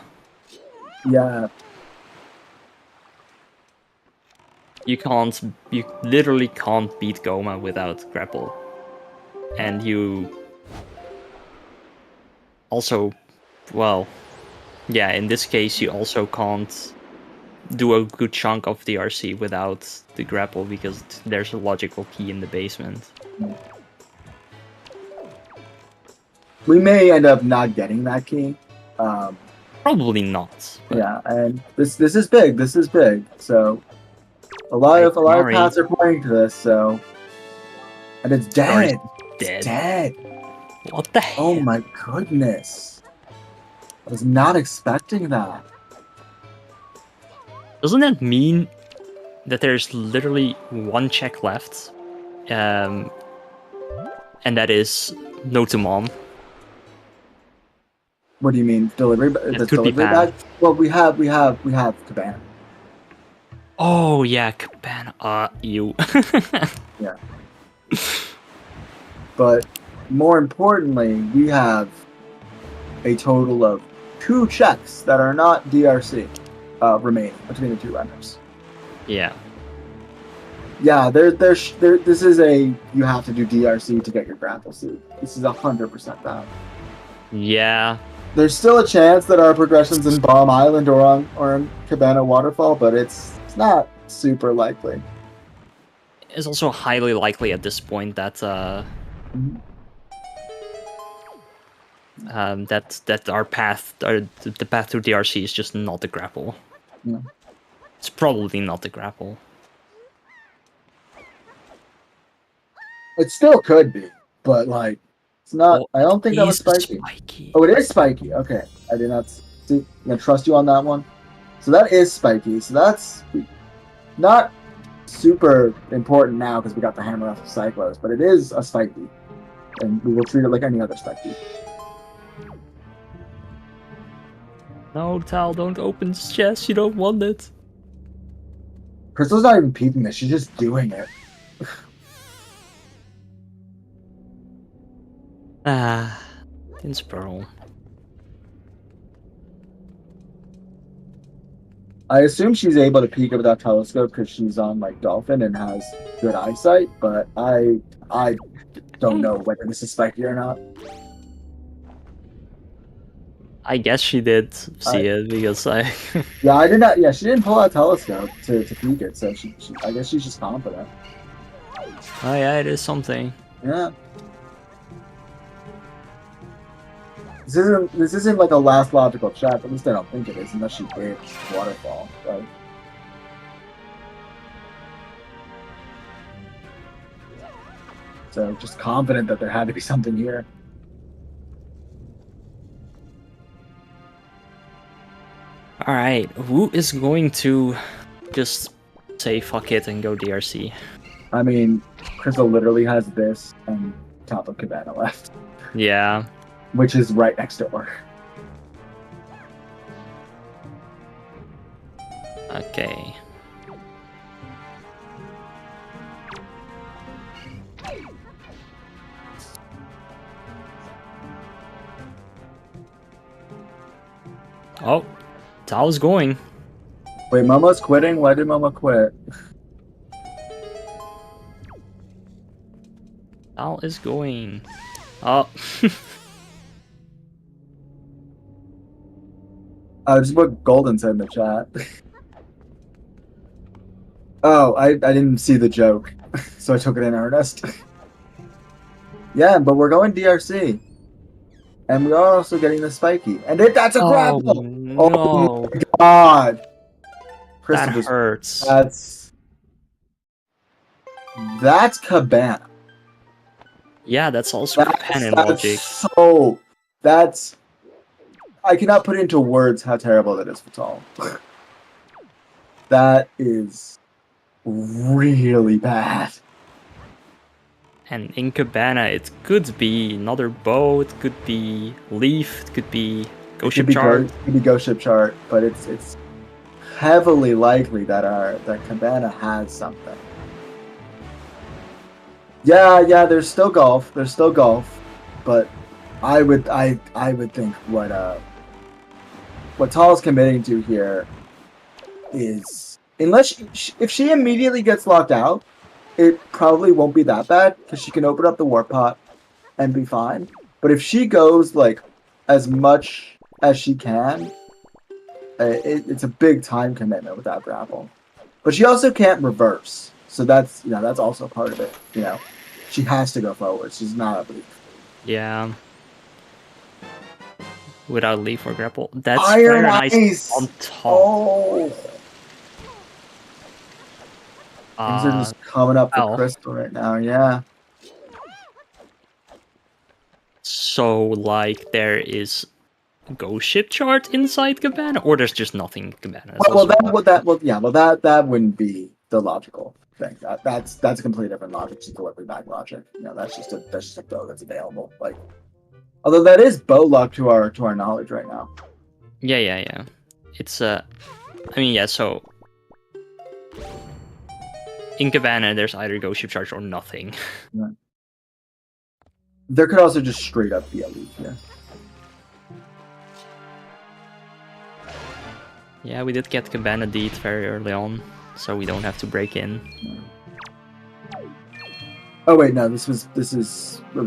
Yeah. You literally can't beat Goma without grapple. And you also, well, yeah, in this case you also can't do a good chunk of the RC without the grapple because there's a logical key in the basement. We may end up not getting that key. Probably not. But Yeah, and this is big. This is big. So a lot of paths are pointing to this. So, and it's dead. dead. It's dead. What the hell? Oh my goodness! I was not expecting that. Doesn't that mean that there's literally one check left and that is no to mom. What do you mean delivery? The could be delivery bad. bag? Well, we have Cabana. Oh yeah, Cabana. You. Yeah. But more importantly, we have a total of 2 checks that are not DRC remaining between the 2 runners. Yeah. Yeah, this is a you have to do DRC to get your grapple suit. This is 100% that. Yeah. There's still a chance that our progressions in Bomb Island or on Cabana Waterfall, but it's not super likely. It's also highly likely at this point that that our path, the path to DRC is just not the grapple. Yeah. It's probably not the grapple. It still could be, but like it's not. I don't think that was spiky. Oh, it is spiky. Okay, I did not see. I'm gonna trust you on that one. So that is spiky. So that's not super important now because we got the hammer off of Cyclos, but it is a spiky, and we will treat it like any other spiky. No, Tal, don't open this chest. You don't want it. Crystal's not even peeping this. She's just doing it. Inspiral. I assume she's able to peek with that telescope because she's on like Dolphin and has good eyesight, but I don't know whether this is spiky or not. I guess she did see it because I. Yeah, I did not. Yeah, she didn't pull out telescope to peek it, so she I guess she's just confident. Oh yeah, it is something. Yeah. This isn't like a last logical check. At least I don't think it is, unless she did waterfall. Right? So just confident that there had to be something here. All right, who is going to just say fuck it and go DRC? I mean, Crystal literally has this and top of Cabana left. Yeah. Which is right next door. Okay. Oh, Tal's going. Wait, Momo's quitting? Why did Momo quit? Tal is going. Oh. Just what Golden said in the chat. Oh, I didn't see the joke, so I took it in earnest. Yeah, but we're going DRC. And we are also getting the spiky. And that's a grapple! No. Oh my god! That hurts. That's Cabana. Yeah, that's also Cabana logic. That's... I cannot put into words how terrible that is for Tal. That is really bad. And in Cabana, it could be another bow, it could be Leaf, it could be Ghost Ship Chart. It could be Ghost Ship Chart, but it's heavily likely that Cabana has something. Yeah, there's still golf. But I would think what Tal's committing to here is, if she immediately gets locked out, it probably won't be that bad because she can open up the warp pot and be fine. But if she goes like as much as she can, it's a big time commitment with that grapple. But she also can't reverse, so that's also part of it. She has to go forward. She's not a Leaf. Yeah. Without Leaf or grapple, that's Iron very nice Ice on top. Oh. Things are just coming up for Crystal right now, yeah. So, like, there is Ghost Ship Chart inside Cabana, or there's just nothing in Cabana? That wouldn't be the logical thing. That's a completely different logic to delivery bag logic. That's just a bow that's available. Like, although that is bow luck to our knowledge right now. Yeah. It's I mean, yeah. So in Cabana, there's either Ghost Ship Charge or nothing. Right. There could also just straight up be a leaf here. Yeah, we did get Cabana Deed very early on, so we don't have to break in. Oh wait, no, it was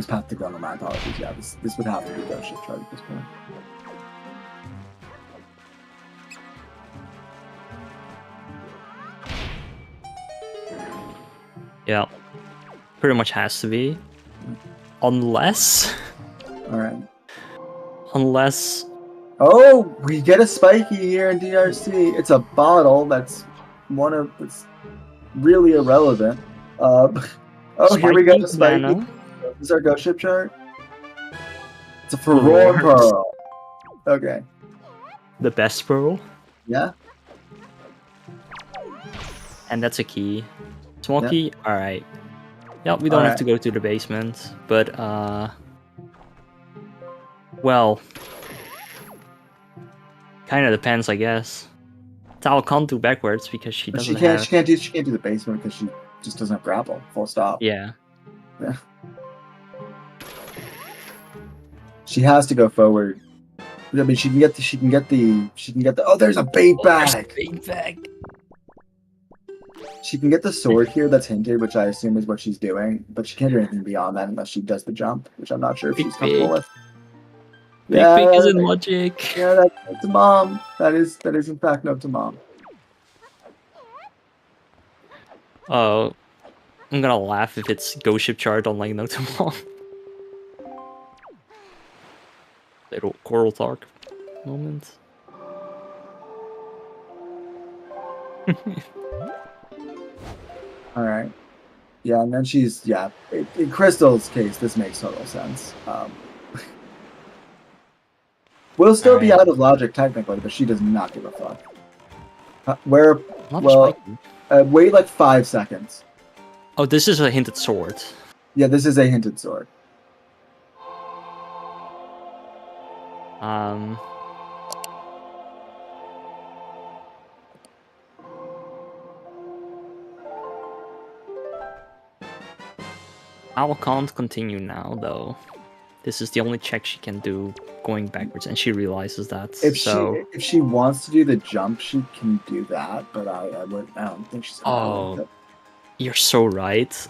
Path to Ground. My apologies. Yeah, this would have to be Ghost Ship Charge at this point. Yeah, pretty much has to be, unless. All right. Unless. Oh, we get a spiky here in DRC. It's a bottle that's it's really irrelevant. Here we go, spiky. Banana. This is our Ghost Ship chart. It's a Furore Pearl. Okay. The best pearl. Yeah. And that's a key. Small Yep. key? Alright. Yeah, we don't have to go to the basement, but well, kind of depends, I guess. Tal can't do backwards because she doesn't have... She can't do the basement because she just doesn't have grapple. Full stop. Yeah. Yeah. She has to go forward. I mean, she can get the. Oh, there's a bait bag. Bait bag. She can get the sword here that's hinted, which I assume is what she's doing, but she can't do anything beyond that unless she does the jump, which I'm not sure if she's comfortable with. Big Big is in logic. Yeah, that's mom. That is in fact note to mom. Oh, I'm gonna laugh if it's Ghost Ship Chart on like note to mom. Little Coral Talk moment. All right. Yeah, and then she's in Crystal's case, this makes total sense. We'll still be out of logic technically, but she does not give a fuck. Wait like 5 seconds. Oh, this is a hinted sword. Yeah, this is a hinted sword. Owl can't continue now, though. This is the only check she can do going backwards, and she realizes that. If she wants to do the jump, she can do that, but I don't think she's comfortable with it. You're so right.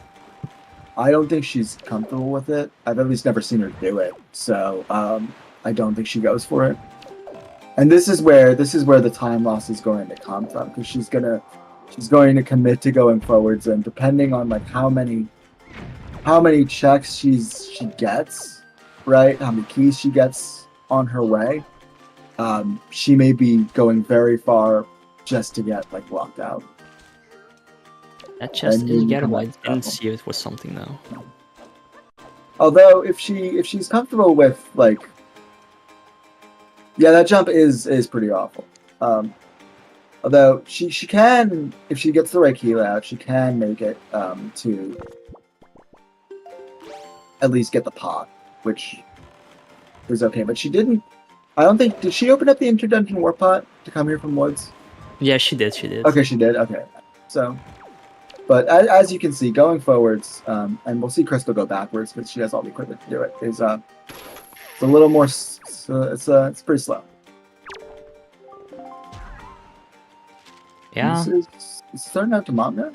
I don't think she's comfortable with it. I've at least never seen her do it, so I don't think she goes for it. And this is where the time loss is going to come from, because she's going to commit to going forwards, and depending on like how many checks she gets, right? How many keys she gets on her way, she may be going very far just to get like locked out. That chest is gettable. I didn't see it was something though. Although if she's comfortable with like, yeah, that jump is pretty awful. Although she can, if she gets the right key layout, she can make it to at least get the pot, which is okay. But she didn't. I don't think. Did she open up the interdungeon warp pot to come here from Woods? Yeah, she did. Okay, she did. Okay, so. But as you can see, going forwards, and we'll see Crystal go backwards because she has all the equipment to do it. It's a little more. It's pretty slow. Yeah. Is starting out to mom now?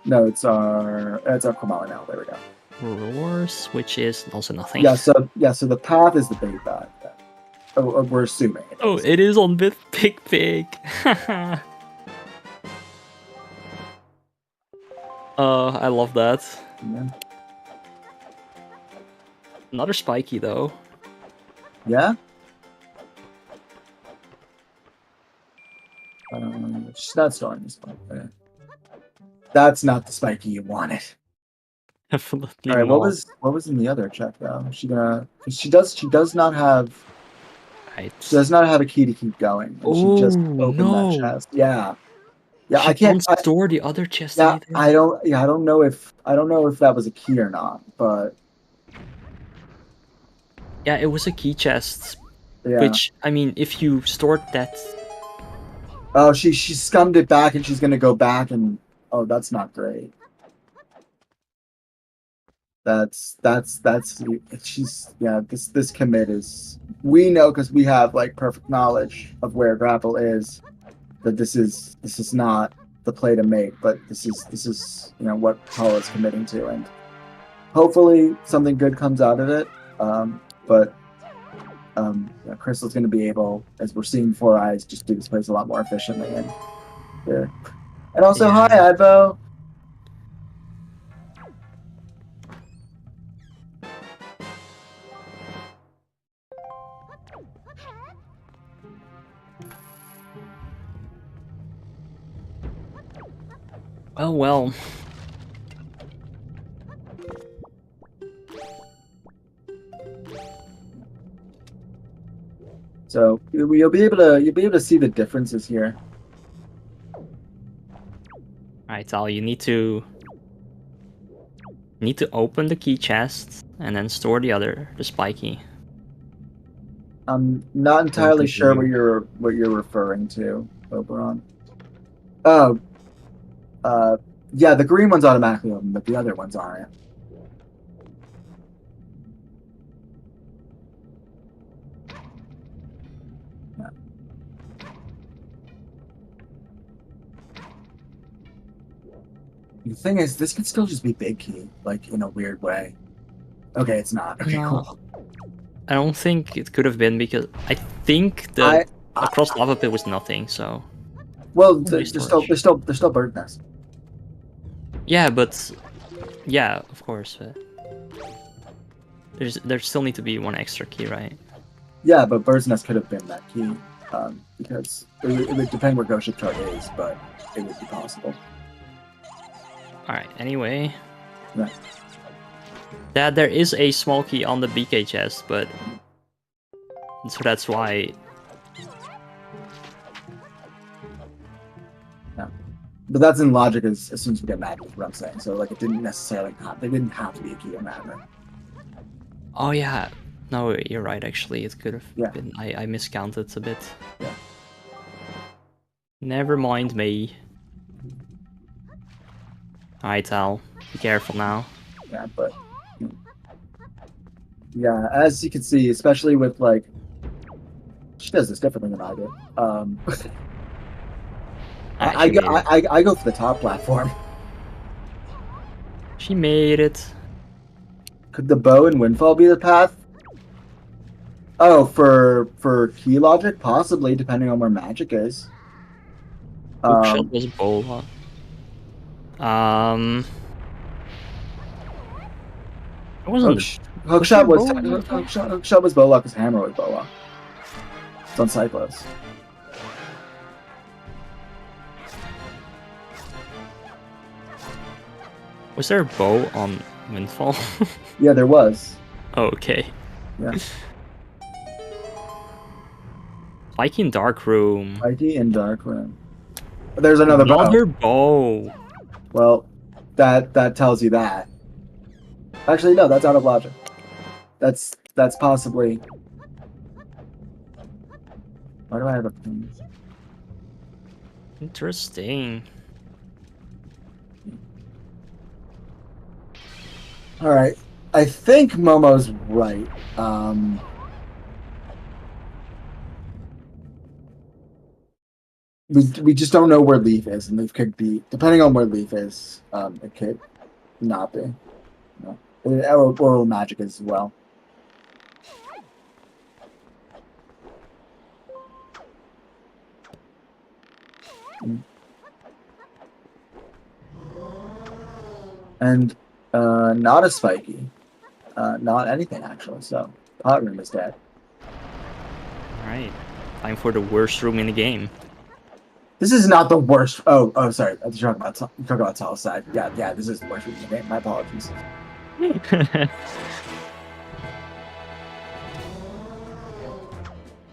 No, it's our Kamala now. There we go. Roars, which is also nothing. Yeah. So the path is the big bag. Oh, we're assuming. It is on Big Pig. I love that. Yeah. Another spiky though. Yeah. She's not starting this one. That's not the spiky you wanted. Definitely. All right. not. What was in the other check though? She does not have. Right. She does not have a key to keep going. And she just opened no. that chest. Yeah. Yeah, I She can't. don't store the other chest Yeah, either. I don't. Yeah, I don't know if that was a key or not. But Yeah, it was a key chest. yeah. Which, I mean, if you stored that... Oh, she scummed it back, and she's gonna go back and. Oh, that's not great. That's she's yeah. This commit is. We know because we have like perfect knowledge of where grapple is. That this is not the play to make, but this is what Paul is committing to, and hopefully something good comes out of it. But Crystal's going to be able, as we're seeing Four Eyes, just do this place a lot more efficiently, and yeah. And also, Yeah. hi, Ibo. Oh well. So you'll be able to see the differences here. Alright, Tal, you need to open the key chest and then store the spiky. I'm not entirely sure what you're referring to, Oberon. Oh, yeah, the green one's automatically open, but the other ones aren't. Yeah. The thing is, this could still just be big key, like in a weird way. Okay, it's not. Okay, No. cool. I don't think it could have been because I think the across lava pit was nothing. So. Well, there's still bird nest. Yeah, but yeah, of course. There still need to be one extra key, right? Yeah, but bird's nest could have been that key, because it would depend where Ghost Ship Chart is, but it would be possible. All right. Anyway. Yeah. Yeah, there is a small key on the BK chest, but so that's why. Yeah. But that's in logic as soon as we get magic, is what I'm saying. So like, it didn't necessarily they didn't have to be a key or matter. Oh yeah, no, you're right. Actually, it could have been. I miscounted a bit. Yeah. Never mind me. Alright, Tal. Be careful now. Yeah, but yeah, as you can see, especially with like, she does this differently than I do. I go for the top platform. She made it. Could the bow and windfall be the path? Oh, for key logic, possibly, depending on where magic is. Hookshot was bola. It wasn't. Hookshot was bola because hammer was bola. It's on Cyclos. Was there a bow on Windfall? Yeah, there was. Oh, okay. Yeah. Spiky in Dark Room. Spiky in Dark Room. There's another bow. Well, that tells you that. Actually, no, that's out of logic. That's possibly. Why do I have a pin? Interesting. All right, I think Momo's right. We just don't know where Leaf is, and Leaf could be, depending on where Leaf is, it could not be. No. Or magic as well. And not a spiky. Not anything, actually, so Pot Room is dead. Alright. Time for the worst room in the game. This is not the worst. Oh, sorry. I'm talking about Tal's side. Yeah, this is the worst room in the game. My apologies.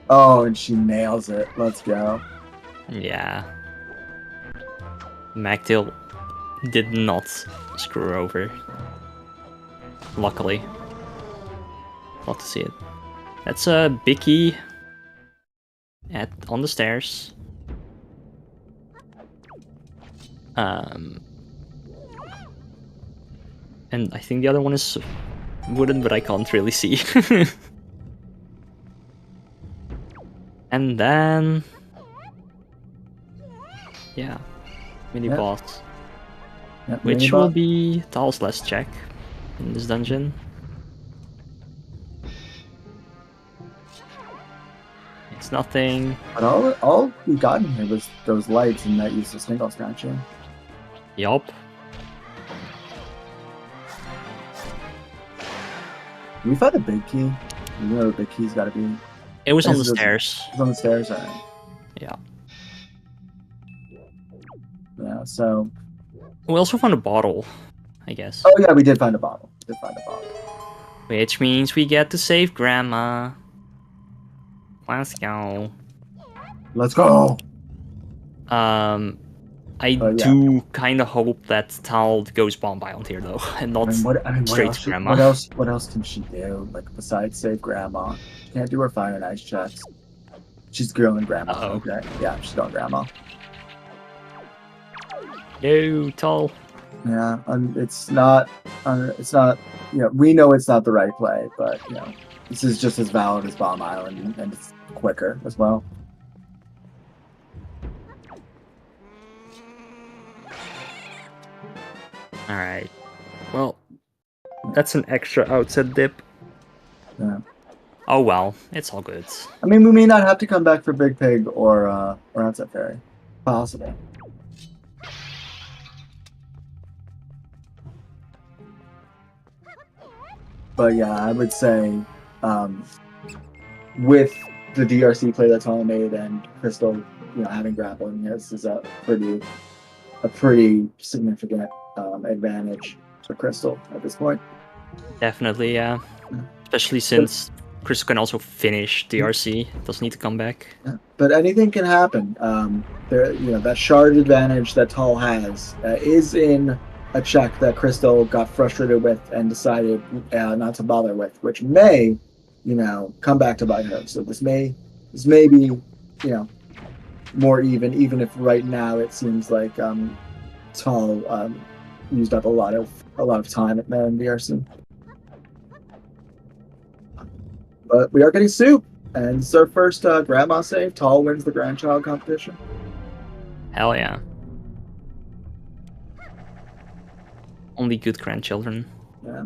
Oh, and she nails it. Let's go. Yeah. Magtail did not screw her over. Luckily. Love to see it. That's a Bicky on the stairs. And I think the other one is wooden, but I can't really see. And then, yeah, mini boss, which will be Tal's last check in this dungeon. It's nothing. But all we got in here was those lights and that used to single scratching. Yup. We found a big key. You know the big key's got to be. It was on the stairs. It was on the stairs, alright. Yeah. Yeah. So. We also found a bottle, I guess. Oh yeah, we did find a bottle. Which means we get to save Grandma. Let's go. Let's go. I do kind of hope that Tal goes Bomb Island here though, and not straight to Grandma. What else can she do? Like besides save Grandma, she can't do her fire and ice checks. She's grilling Grandma. Okay, yeah, she's going Grandma. Yo, Tal. Yeah, it's not. You know, we know it's not the right play, but you know, this is just as valid as Bomb Island, and it's quicker as well. Alright. Well, that's an extra outset dip. Yeah. Oh well, it's all good. I mean, we may not have to come back for Big Pig or Outset Fairy. Possible. But yeah, I would say with the DRC play that's all made and Crystal, you know, having grappling is a pretty significant advantage for Crystal at this point. Definitely, yeah. Especially since Crystal can also finish DRC, doesn't need to come back. Yeah. But anything can happen. There, you know, that shard advantage that Tal has is in a check that Crystal got frustrated with and decided not to bother with, which may, you know, come back to bite her. So this may be, you know, more even if right now it seems like Tal used up a lot of time at Man DRC. But we are getting soup, and it's our first grandma save. Tal wins the grandchild competition. Hell yeah. Only good grandchildren. Yeah.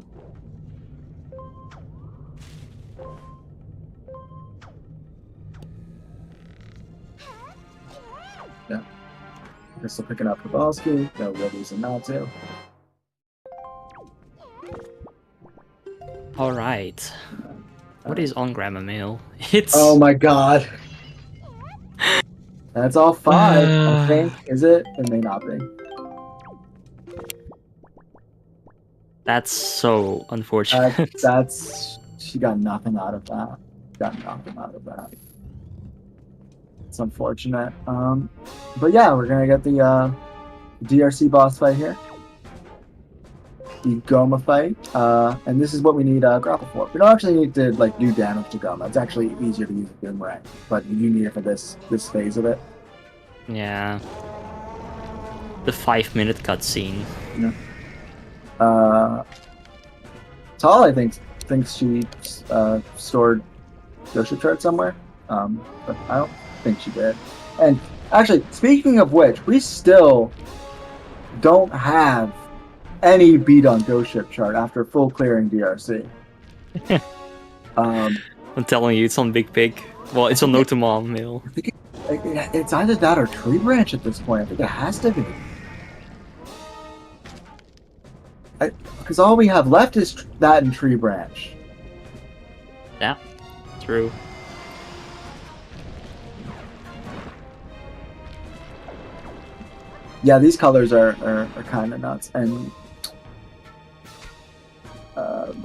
Yeah. We're still picking up Kowalski. No real reason not to. Alright. What is on Grandma Mail? It's... Oh my god. That's all 5, I think. Is it? It may not be. That's so unfortunate. She got nothing out of that. It's unfortunate. But yeah, we're gonna get the DRC boss fight here. The Goma fight. And this is what we need grapple for. We don't actually need to like do damage to Goma. It's actually easier to use a boomerang, but you do need it for this phase of it. Yeah. The 5-minute cutscene. Yeah. Tal, I think, thinks she stored Gosha chart somewhere, but I don't think she did. And actually, speaking of which, we still don't have any beat on Ghost Ship chart after full clearing DRC. I'm telling you, it's on Big Pig. Well, it's on No to Mom Mail. I think it's either that or Tree Branch at this point. I think it has to be. Because all we have left is that and Tree Branch. Yeah, true. Yeah, these colors are kind of nuts. And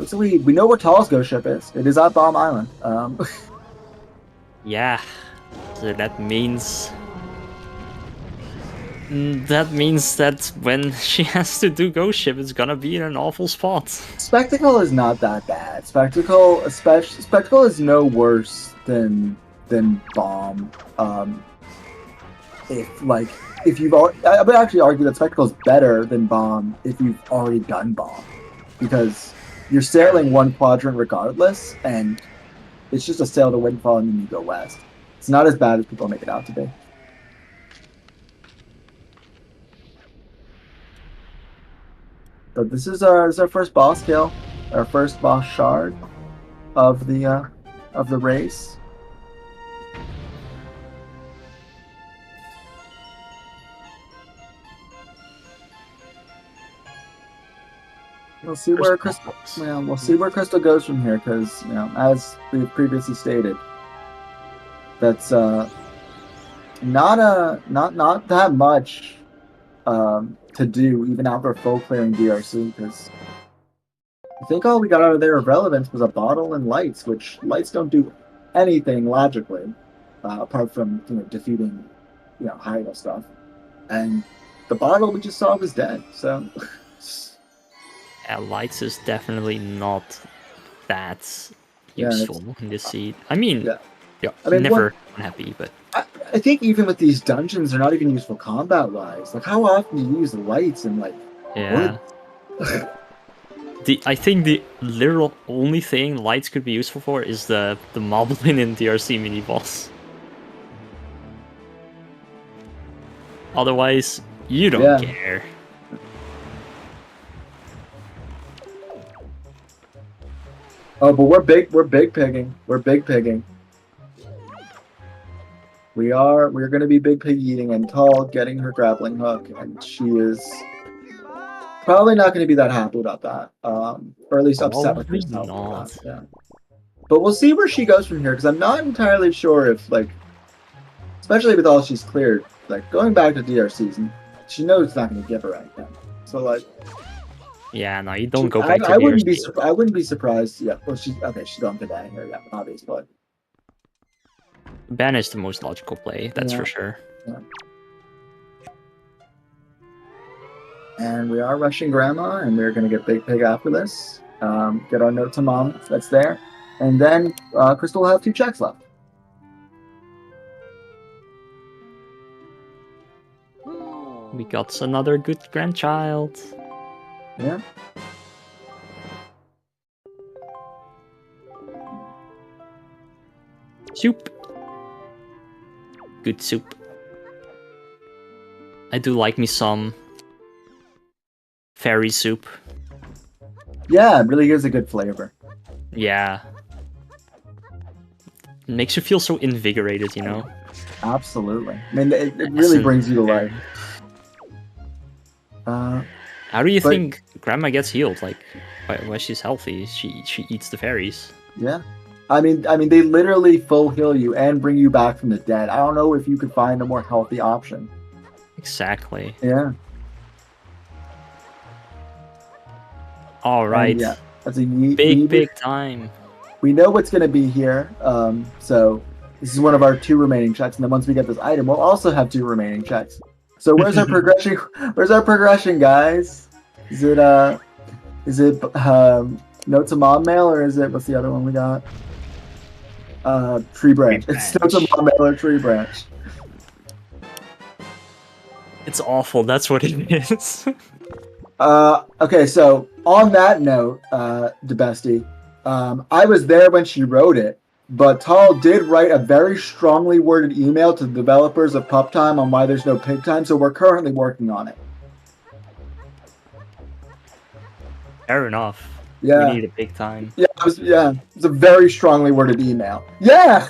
so we know where Tal's Ghost Ship is. It is at Bomb Island. Yeah, so that means That means that when she has to do Ghost Ship, it's gonna be in an awful spot. Spectacle is not that bad. Spectacle is no worse than Bomb. If you've already, I would actually argue that Spectacle is better than Bomb if you've already done Bomb, because you're sailing one quadrant regardless, and it's just a sail to Windfall and then you go west. It's not as bad as people make it out to be. But this is our first boss kill, our first boss shard of the race. We'll see where Crystal. Yeah, we'll see where Crystal goes from here, because as we've previously stated, that's not that much to do even after full clearing DRC, because I think all we got out of there of relevance was a bottle and lights, which lights don't do anything logically apart from defeating high level stuff, and the bottle we just saw was dead. So yeah, lights is definitely not that useful in this seed. I mean, never unhappy, but I think even with these dungeons, they're not even useful combat-wise. Like, how often do you use the lights and yeah. I think the literal only thing lights could be useful for is the Moblin in DRC mini boss. Otherwise, you don't care. Oh, but we're big pigging. We're big pigging. We're gonna be big pig eating, and Tall getting her grappling hook, and she is probably not gonna be that happy about that. Or at least upset with herself about that. Yeah. But we'll see where she goes from here, because I'm not entirely sure if especially with all she's cleared, going back to DRC, she knows it's not gonna give her anything. So yeah, no, you don't go back to I DRC. I wouldn't be surprised. Yeah, well, she's going to ban here. Yeah, obviously. Ban is the most logical play, that's for sure. Yeah. And we are rushing Grandma, and we're going to get Big Pig after this. Get our note to Mom that's there. And then Crystal will have 2 checks left. We got another good grandchild. Yeah. Soup. Good soup. I do like me some fairy soup. Yeah, it really gives a good flavor. Yeah. It makes you feel so invigorated, Absolutely. I mean, it really brings you to life. How do you think Grandma gets healed? When she's healthy, she eats the fairies. Yeah. I mean, they literally full heal you and bring you back from the dead. I don't know if you could find a more healthy option. Exactly. Yeah. All right. And yeah, that's a big time. We know what's going to be here. So this is one of our 2 remaining checks, and then once we get this item, we'll also have 2 remaining checks. So where's our progression? Where's our progression, guys? Is it Note to Mom mail, or is it what's the other one we got? Tree branch. It's Note to Mom mail or Tree branch. It's awful. That's what it is. Okay, so on that note, DeBestie, I was there when she wrote it, but Tall did write a very strongly worded email to the developers of Pup Time on why there's no pig time, so we're currently working on it. Fair enough. Yeah. We need a big time. Yeah, it was a very strongly worded email. Yeah,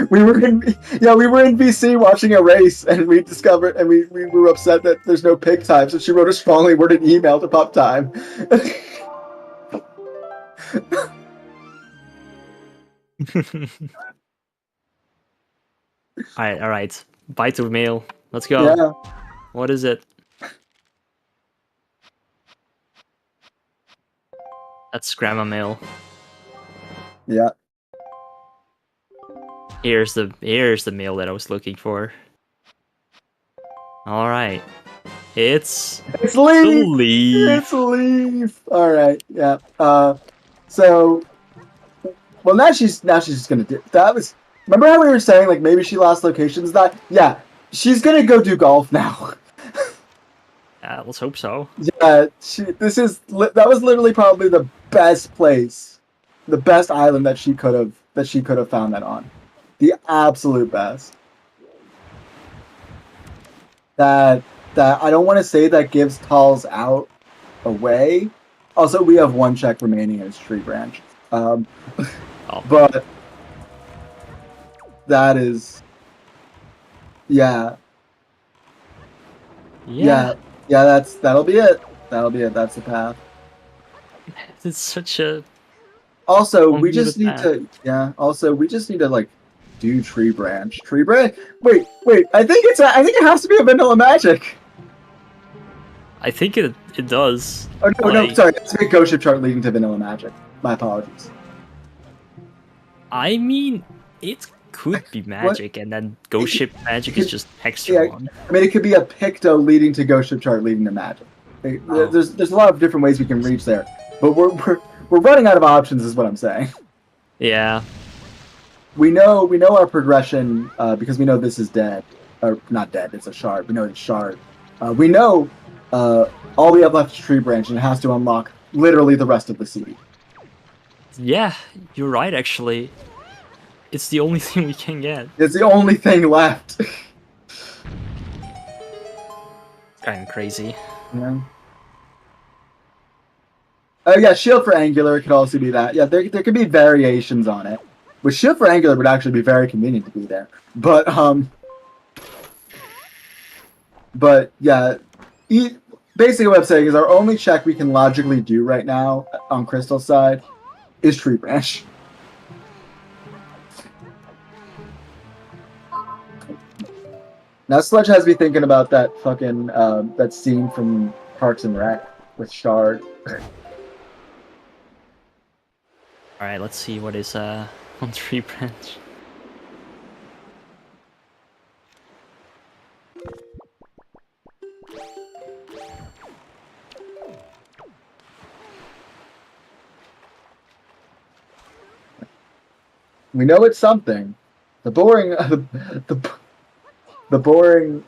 we were in BC watching a race, and we discovered, and we were upset that there's no pig time, so she wrote a strongly worded email to Pup Time. All right. Bite of mail. Let's go. Yeah. What is it? That's Grandma mail. Yeah. Here's the mail that I was looking for. All right. It's It's the Leaf. leaf. It's Leaf. All right. Yeah. So, well, now she's just gonna do. That was. Remember how we were saying like maybe she lost locations? That yeah, she's gonna go do golf now. Let's hope so. Yeah, that was literally probably the best place, the best island that she could have found that on, the absolute best. That I don't want to say that gives Tal's out away. Also, we have one check remaining in his tree branch, Oh. but that is, yeah. That'll be it. That'll be it. That's the path. It's such a. Also, Won't we be the just need path. to. Yeah. Also, we just need to like do tree branch. Tree branch. Wait. I think it has to be a vanilla magic. I think it does. Oh no, Like, sorry. It's a ghost ship chart leading to vanilla magic. My apologies. I mean, it could be magic, and then ghost ship magic is just extra one. I mean, it could be a Picto leading to ghost ship chart leading to magic. Oh. There's a lot of different ways we can reach there, but we're running out of options, is what I'm saying. Yeah. We know our progression because we know this is dead, or not dead. It's a shard. We know it's shard. We know all we have left is tree branch, and it has to unlock literally the rest of the city. Yeah, you're right. Actually, it's the only thing we can get. It's the only thing left. Kind of crazy. Yeah. Oh yeah, shield for angular could also be that. Yeah, there could be variations on it. With shield for angular would actually be very convenient to be there. But yeah, basically what I'm saying is our only check we can logically do right now on Crystal's side is tree branch. Now Sledge has me thinking about that fucking that scene from Parks and Rec with Shard. All right, let's see what is on tree branch. We know it's something. The boring, the boring.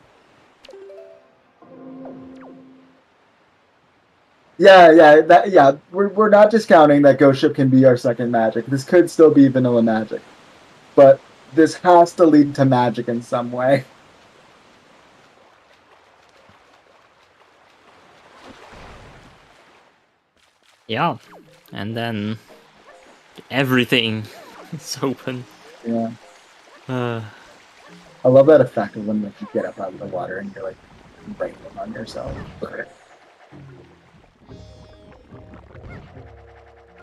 Yeah. We're not discounting that Ghost Ship can be our second magic. This could still be vanilla magic, but this has to lead to magic in some way. Yeah, and then everything is open. Yeah. Uh, I love that effect of when like, you get up out of the water and you're like raining on yourself.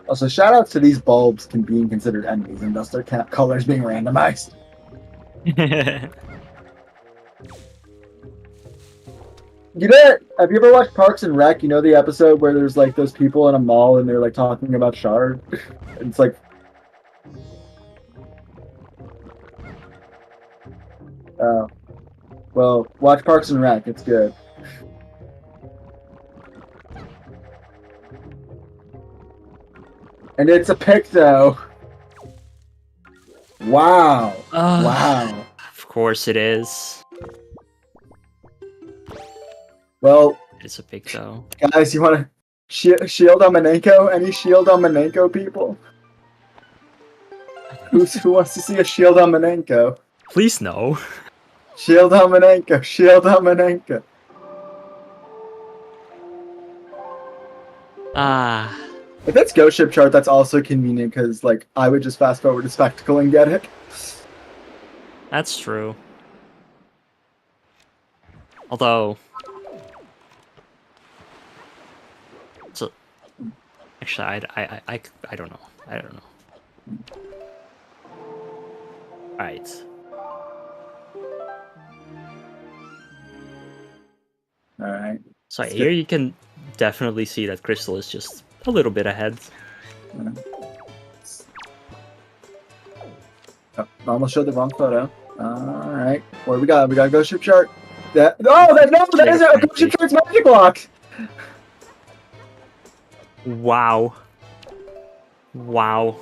Also, shout outs to these bulbs being considered enemies and thus their colors being randomized. You know, have you ever watched Parks and Rec? You know the episode where there's like those people in a mall and they're like talking about Shard? It's like... well, watch Parks and Rec, it's good. And it's a Picto! Wow! Wow! Of course it is. Well... It's a Picto. Guys, you wanna... Shield on Manenko? Any Shield on Manenko people? Who wants to see a Shield on Manenko? Please no. Shield on Manenko! Shield on Manenko! Ah. If it's Ghost Ship chart, that's also convenient because, like, I would just fast forward to Spectacle and get it. That's true. Although... So... Actually, I don't know. I don't know. Alright. Alright. So here you can definitely see that Crystal is just a little bit ahead. Oh, almost showed the wrong photo. Alright. What do we got? We got a Ghost Ship chart. That is a Ghost Ship Shark's magic block! Wow. Wow.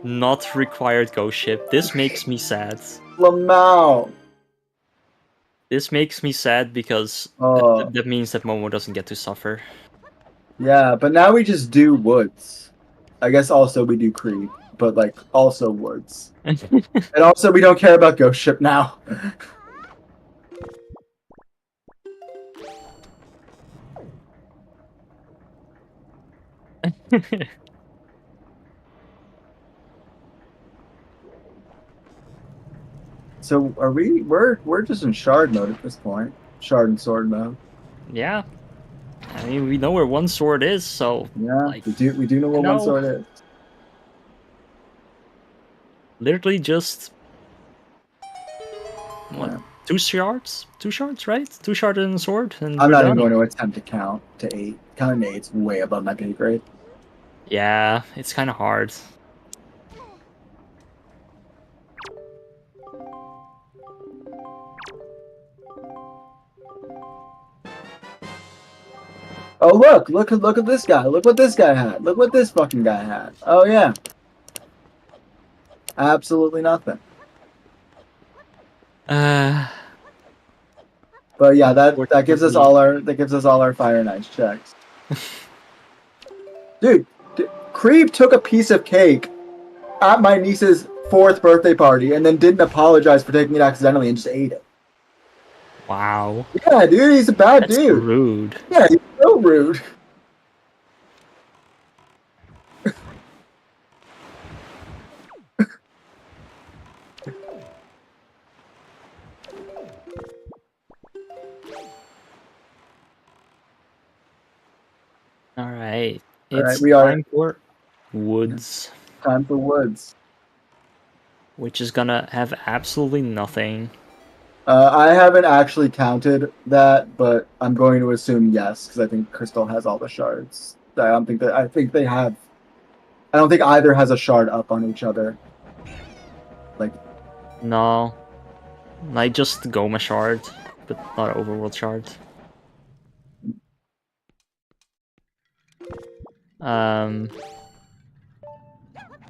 Not required Ghost Ship. This makes me sad. Lamau! This makes me sad because Oh. that means that Momo doesn't get to suffer. Yeah, but now we just do woods. I guess also we do creep, but like also woods. And also we don't care about Ghost Ship now. So are we're just in shard mode at this point. Shard and sword mode. Yeah. I mean, we know where one sword is, so Yeah, like, we do know where one sword is. literally just what? Yeah. 2 shards? 2 shards, right? 2 shards and a sword, and I'm we're not done. even going to attempt to count to 8. Counting to 8's way above my pay grade. Yeah, it's kind of hard. Oh look at this guy. Look what this guy had. Look what this fucking guy had. Oh yeah. Absolutely nothing. But yeah, that gives us all our fire and ice checks. Dude, Creep took a piece of cake at my niece's 4th birthday party and then didn't apologize for taking it accidentally and just ate it. Wow. Yeah, dude, he's a bad That's dude. rude. Yeah, he's so rude. Alright. It's we are time for woods. Time for woods. Which is gonna have absolutely nothing. I haven't actually counted that, but I'm going to assume yes, because I think Crystal has all the shards. I don't think either has a shard up on each other. Like, No. I just Goma shard, but not Overworld shard.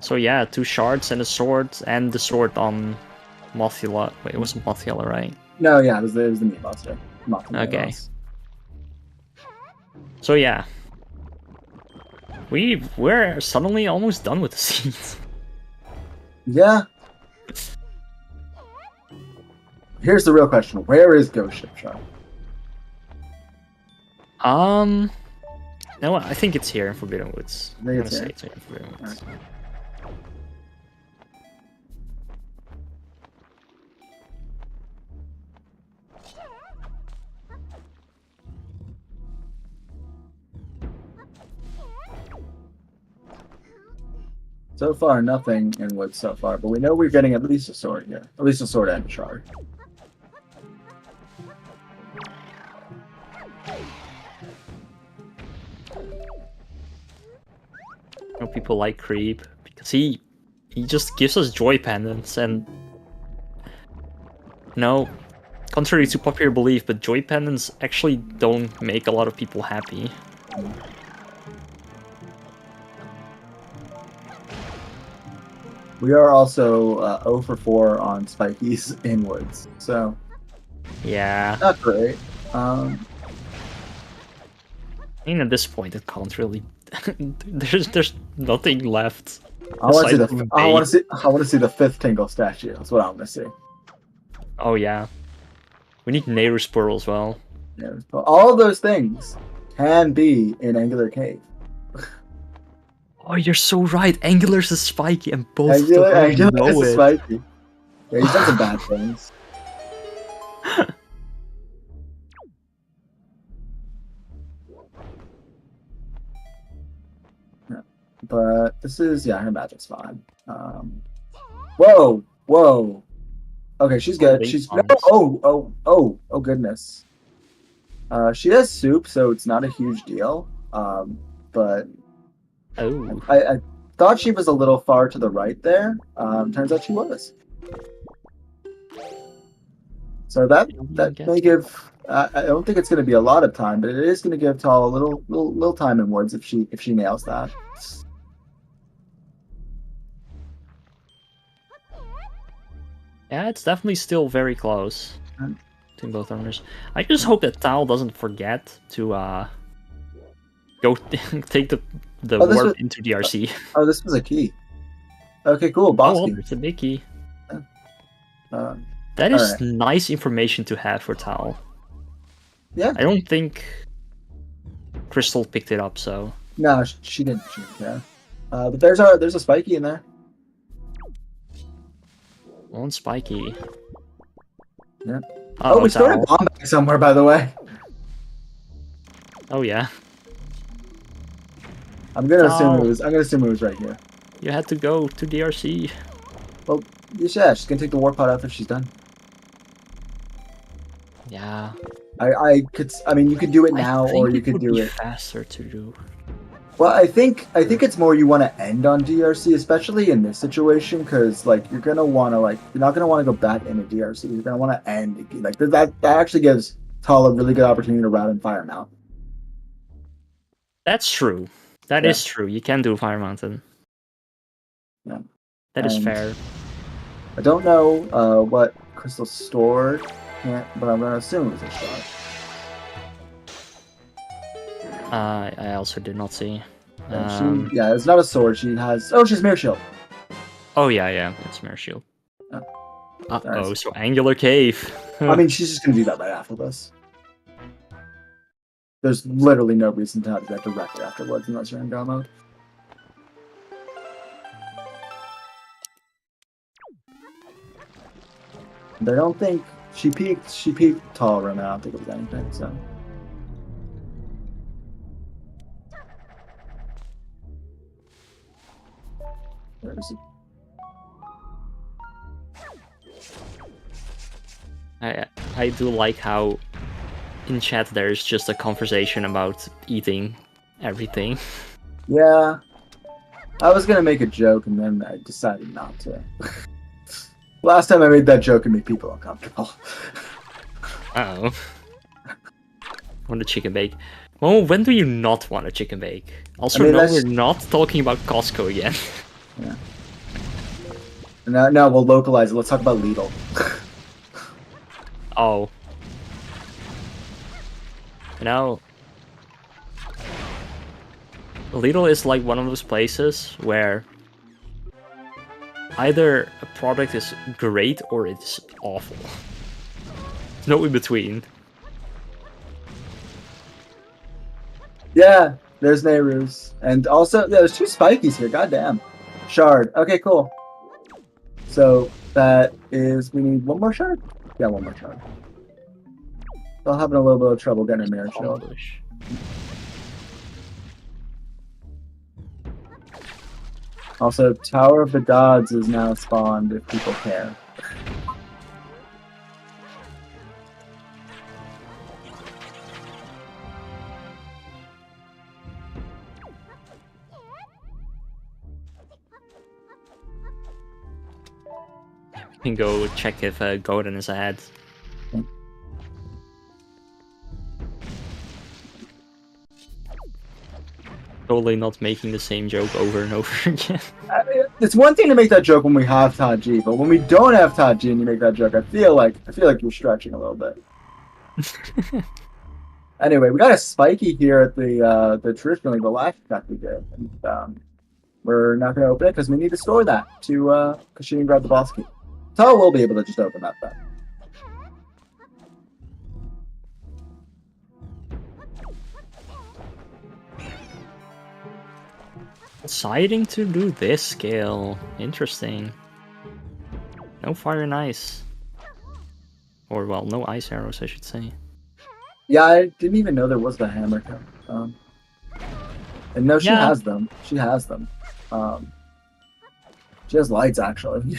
So yeah, 2 shards and a sword, and the sword on Mothula. Wait, it wasn't Mothula, right? no, yeah, it was the meat monster. Okay. So yeah. We're suddenly almost done with the scenes. Yeah. Here's the real question: where is Ghost Ship Shark? No, I think it's here in Forbidden Woods. I think I'm it's gonna say here. it's here in Forbidden Woods. Right. So far, nothing in woods so far, but we know we're getting at least a sword here. At least a sword and a shard. You know, people like Creep because he just gives us joy pendants, and no, contrary to popular belief, but joy pendants actually don't make a lot of people happy. We are also 0 for 4 on Spikies in woods, so Yeah. not great. I mean, at this point, it can't really. there's nothing left. I want to see aside from I want to see the 5th Tingle statue. That's what I want to see. Oh yeah, we need Nehru's Pearl as well. Yeah, all of those things can be in Angular Cave. Oh, you're so right. Angular's is spiky, and both Angular know is it. spiky. Yeah, he's done some bad things. Yeah. But this is, her magic's fine. Whoa! Okay, she's good. She's oh goodness. She has soup, so it's not a huge deal. But Oh. I thought she was a little far to the right there. Turns out she was. So that may give. I don't think it's going to be a lot of time, but it is going to give Tal a little time in Woods if she nails that. Yeah, it's definitely still very close to both runners. I just hope that Tal doesn't forget to go take the warp into DRC. Oh, this was a key. Okay, cool. Boss key. It's a big key. That is nice information to have for Tal. Yeah. I don't think Crystal picked it up, so. No, she didn't. She didn't care. But there's a spiky in there. One spiky. Yeah. Oh, we stored a bomb bag somewhere, by the way. Oh yeah. I'm gonna assume it was right here. You had to go to DRC. Well, yeah, she's gonna take the warp pod after she's done. Yeah. I mean, you could do it now, or you could do it faster to do. Well, I think it's more you want to end on DRC, especially in this situation, because like you're gonna want to you're not gonna want to go back into DRC. You're gonna want to end like that. That actually gives Tal a really good opportunity to route and Fire Mountain. That's true. That is true. You can do Fire Mountain. Yeah. That is fair. I don't know what Crystal stored, but I'm gonna assume it was a shot. I also did not see. It's not a sword. She has. Oh, she's Mirror Shield. Oh yeah, it's Mirror Shield. Nice. So Angular Cave. I mean, she's just gonna do that right after this. There's literally no reason to have that directly afterwards unless you're in go mode. And I don't think she peaked tall right now. I don't think it was anything, so. Where is it? I do like how in chat there's just a conversation about eating everything. Yeah. I was gonna make a joke and then I decided not to. Last time I made that joke, it made people uncomfortable. Uh-oh. Want a chicken bake? Well, when do you not want a chicken bake? Also, we're not talking about Costco again. Yeah. Now we'll localize it. Let's talk about Lidl. Oh. Now, Lidl is like one of those places where either a product is great or it's awful. There's no in between. Yeah, there's Nehru's. And also, there's 2 spikies here. Goddamn. Shard. Okay, cool. So that is, we need 1 more shard? Yeah, 1 more shard. Still having a little bit of trouble getting a Mirror Shield. Also, Tower of the Gods is now spawned if people care. We can go check if Golden is ahead. Totally not making the same joke over and over again. It's one thing to make that joke when we have Todd G, but when we don't have Todd G and you make that joke, I feel like you're stretching a little bit. Anyway, we got a spiky here at the traditionally the last track we did, and we're not going to open it because we need to store that to because she didn't grab the boss key. So we'll be able to just open that then. Deciding to do this scale. Interesting. No fire and ice. Or, well, no ice arrows, I should say. Yeah, I didn't even know there was the hammer. And no, she has them. She has them. She has lights, actually.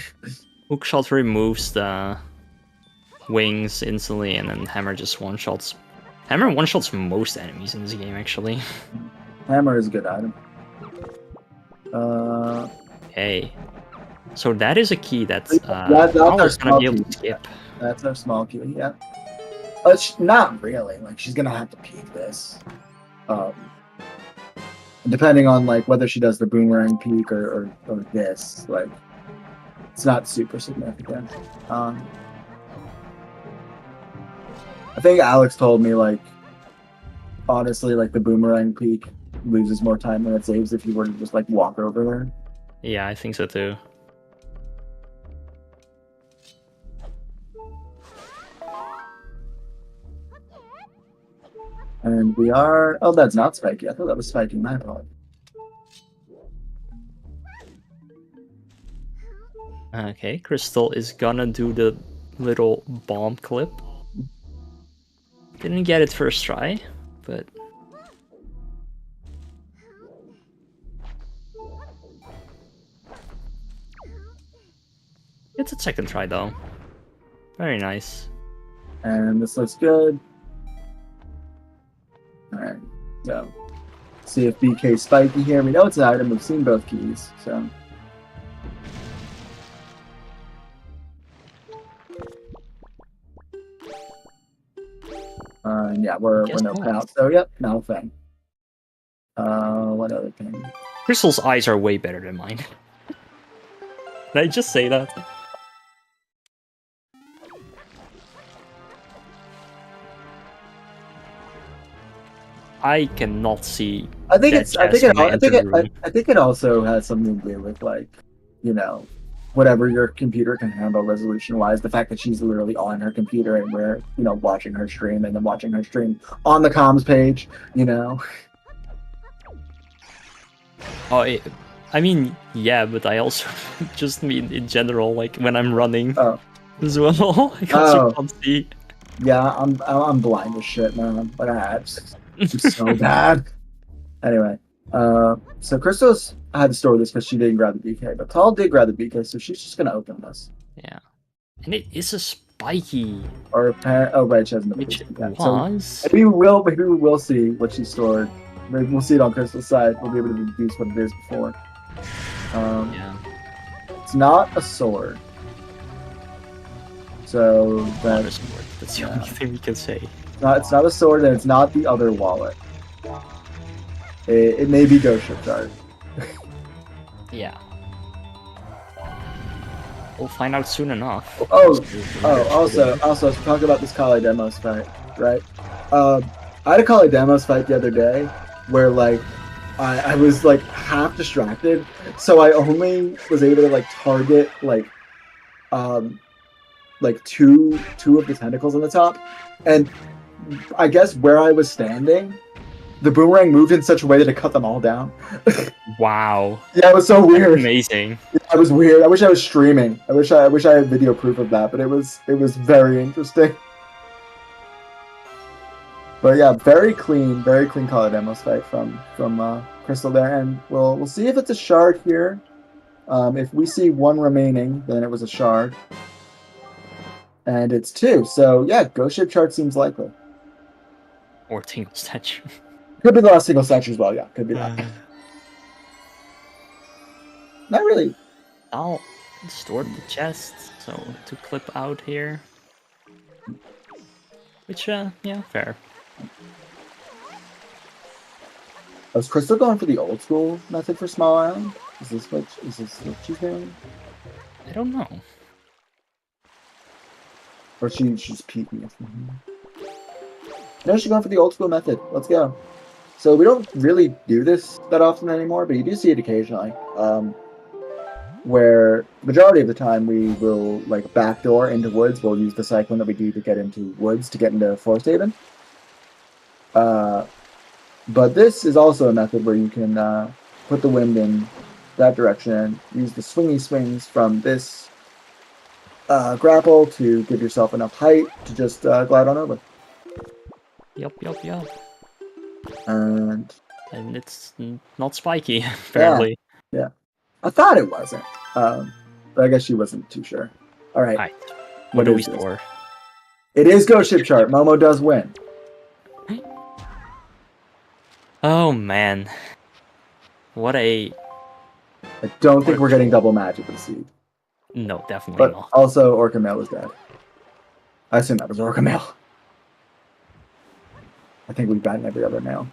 Hookshot removes the wings instantly, and then Hammer just one-shots. Hammer one-shots most enemies in this game, actually. Hammer is a good item. Okay. So that is a key that that's I was gonna be able to skip. That's our small Q, yeah. Not really. Like, she's gonna have to peek this. Depending on, like, whether she does the boomerang peek or this, like, it's not super significant. I think Alex told me, like, honestly, like, the boomerang peek loses more time than it saves if you were to just, like, walk over there. Yeah, I think so too. And we are... Oh, that's not spiky. I thought that was spiking. My apologies. Okay, Crystal is gonna do the little bomb clip. Didn't get it first try, but... It's a second try though. Very nice. And this looks good. Alright, so... See if BK's spiky here. We know it's an item. We've seen both keys, so... And yeah, we're no count. So yep, no thing. What other thing? Crystal's eyes are way better than mine. Did I just say that? I cannot see. I think it's. I think it. I I think it also has something to do with, like, you know, whatever your computer can handle resolution-wise. The fact that she's literally on her computer and we're, you know, watching her stream and then watching her stream on the comms page. You know. Oh, I mean, yeah, but I also just mean in general, like when I'm running as well. I can't see. Yeah, I'm blind as shit, man. Like, it's so bad. Anyway, so Crystal's had to store this because she didn't grab the BK, but Tal did grab the BK, so she's just gonna open this. Yeah, and it is a spiky. Or right, she has no. Which BK. was. So maybe we will see what she stored. Maybe we'll see it on Crystal's side. We'll be able to deduce what it is before. Yeah. It's not a sword. So That's the only thing we can say. It's not a sword, and it's not the other wallet. It may be Ghost Ship Shard. Yeah. We'll find out soon enough. Also, let's talk about this Kali Demos fight, right? I had a Kali Demos fight the other day where, like, I was, like, half distracted, so I only was able to, like, target, like two of the tentacles on the top, and I guess where I was standing, the boomerang moved in such a way that it cut them all down. Wow. Yeah, it was so weird. Amazing. Yeah, it was weird. I wish I was streaming. I wish I had video proof of that, but it was very interesting. But yeah, very clean Kali Demos fight from Crystal there, and we'll see if it's a shard here. If we see one remaining, then it was a shard. And it's 2, so yeah, Ghost Ship Shard seems likely. Or Tingle Statue. Could be the last Tingle Statue as well, yeah, could be that. Not really. I'll store the chest, so to clip out here. Which, yeah, fair. Was Crystal going for the old school method for Small Island? Is this what she's doing? I don't know. Or she's peeking it from here. No, she's going for the old school method. Let's go. So we don't really do this that often anymore, but you do see it occasionally. Where majority of the time we will, like, backdoor into woods. We'll use the cycling that we do to get into woods to get into Forest Haven. But this is also a method where you can put the wind in that direction, use the swingy swings from this grapple to give yourself enough height to just glide on over. Yup. And it's not spiky, apparently. Yeah. I thought it wasn't. But I guess she wasn't too sure. Alright. What do we store? It is Ghost Ship Chart. Momo does win. Oh man. What a... I don't think we're getting double magic this seed. No, definitely But not. also, Orca Mail is dead. I assume that was Orca mail. I think we've gotten every other mail.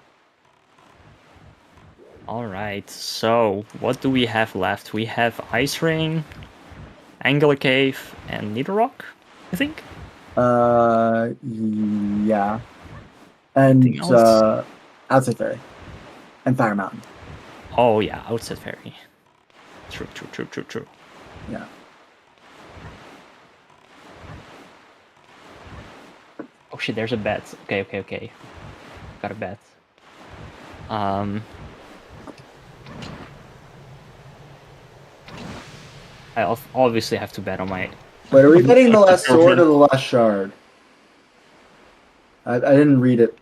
Alright, so what do we have left? We have Ice Ring, Angular Cave, and Needle Rock, I think? Yeah. And Anything else? Outside Ferry. And Fire Mountain. Oh yeah, Outset Ferry. True. Yeah. Oh shit, there's a bet. Okay. Got a bet. I obviously have to bet on my... Wait, are we betting the last sword or the last shard? I didn't read it.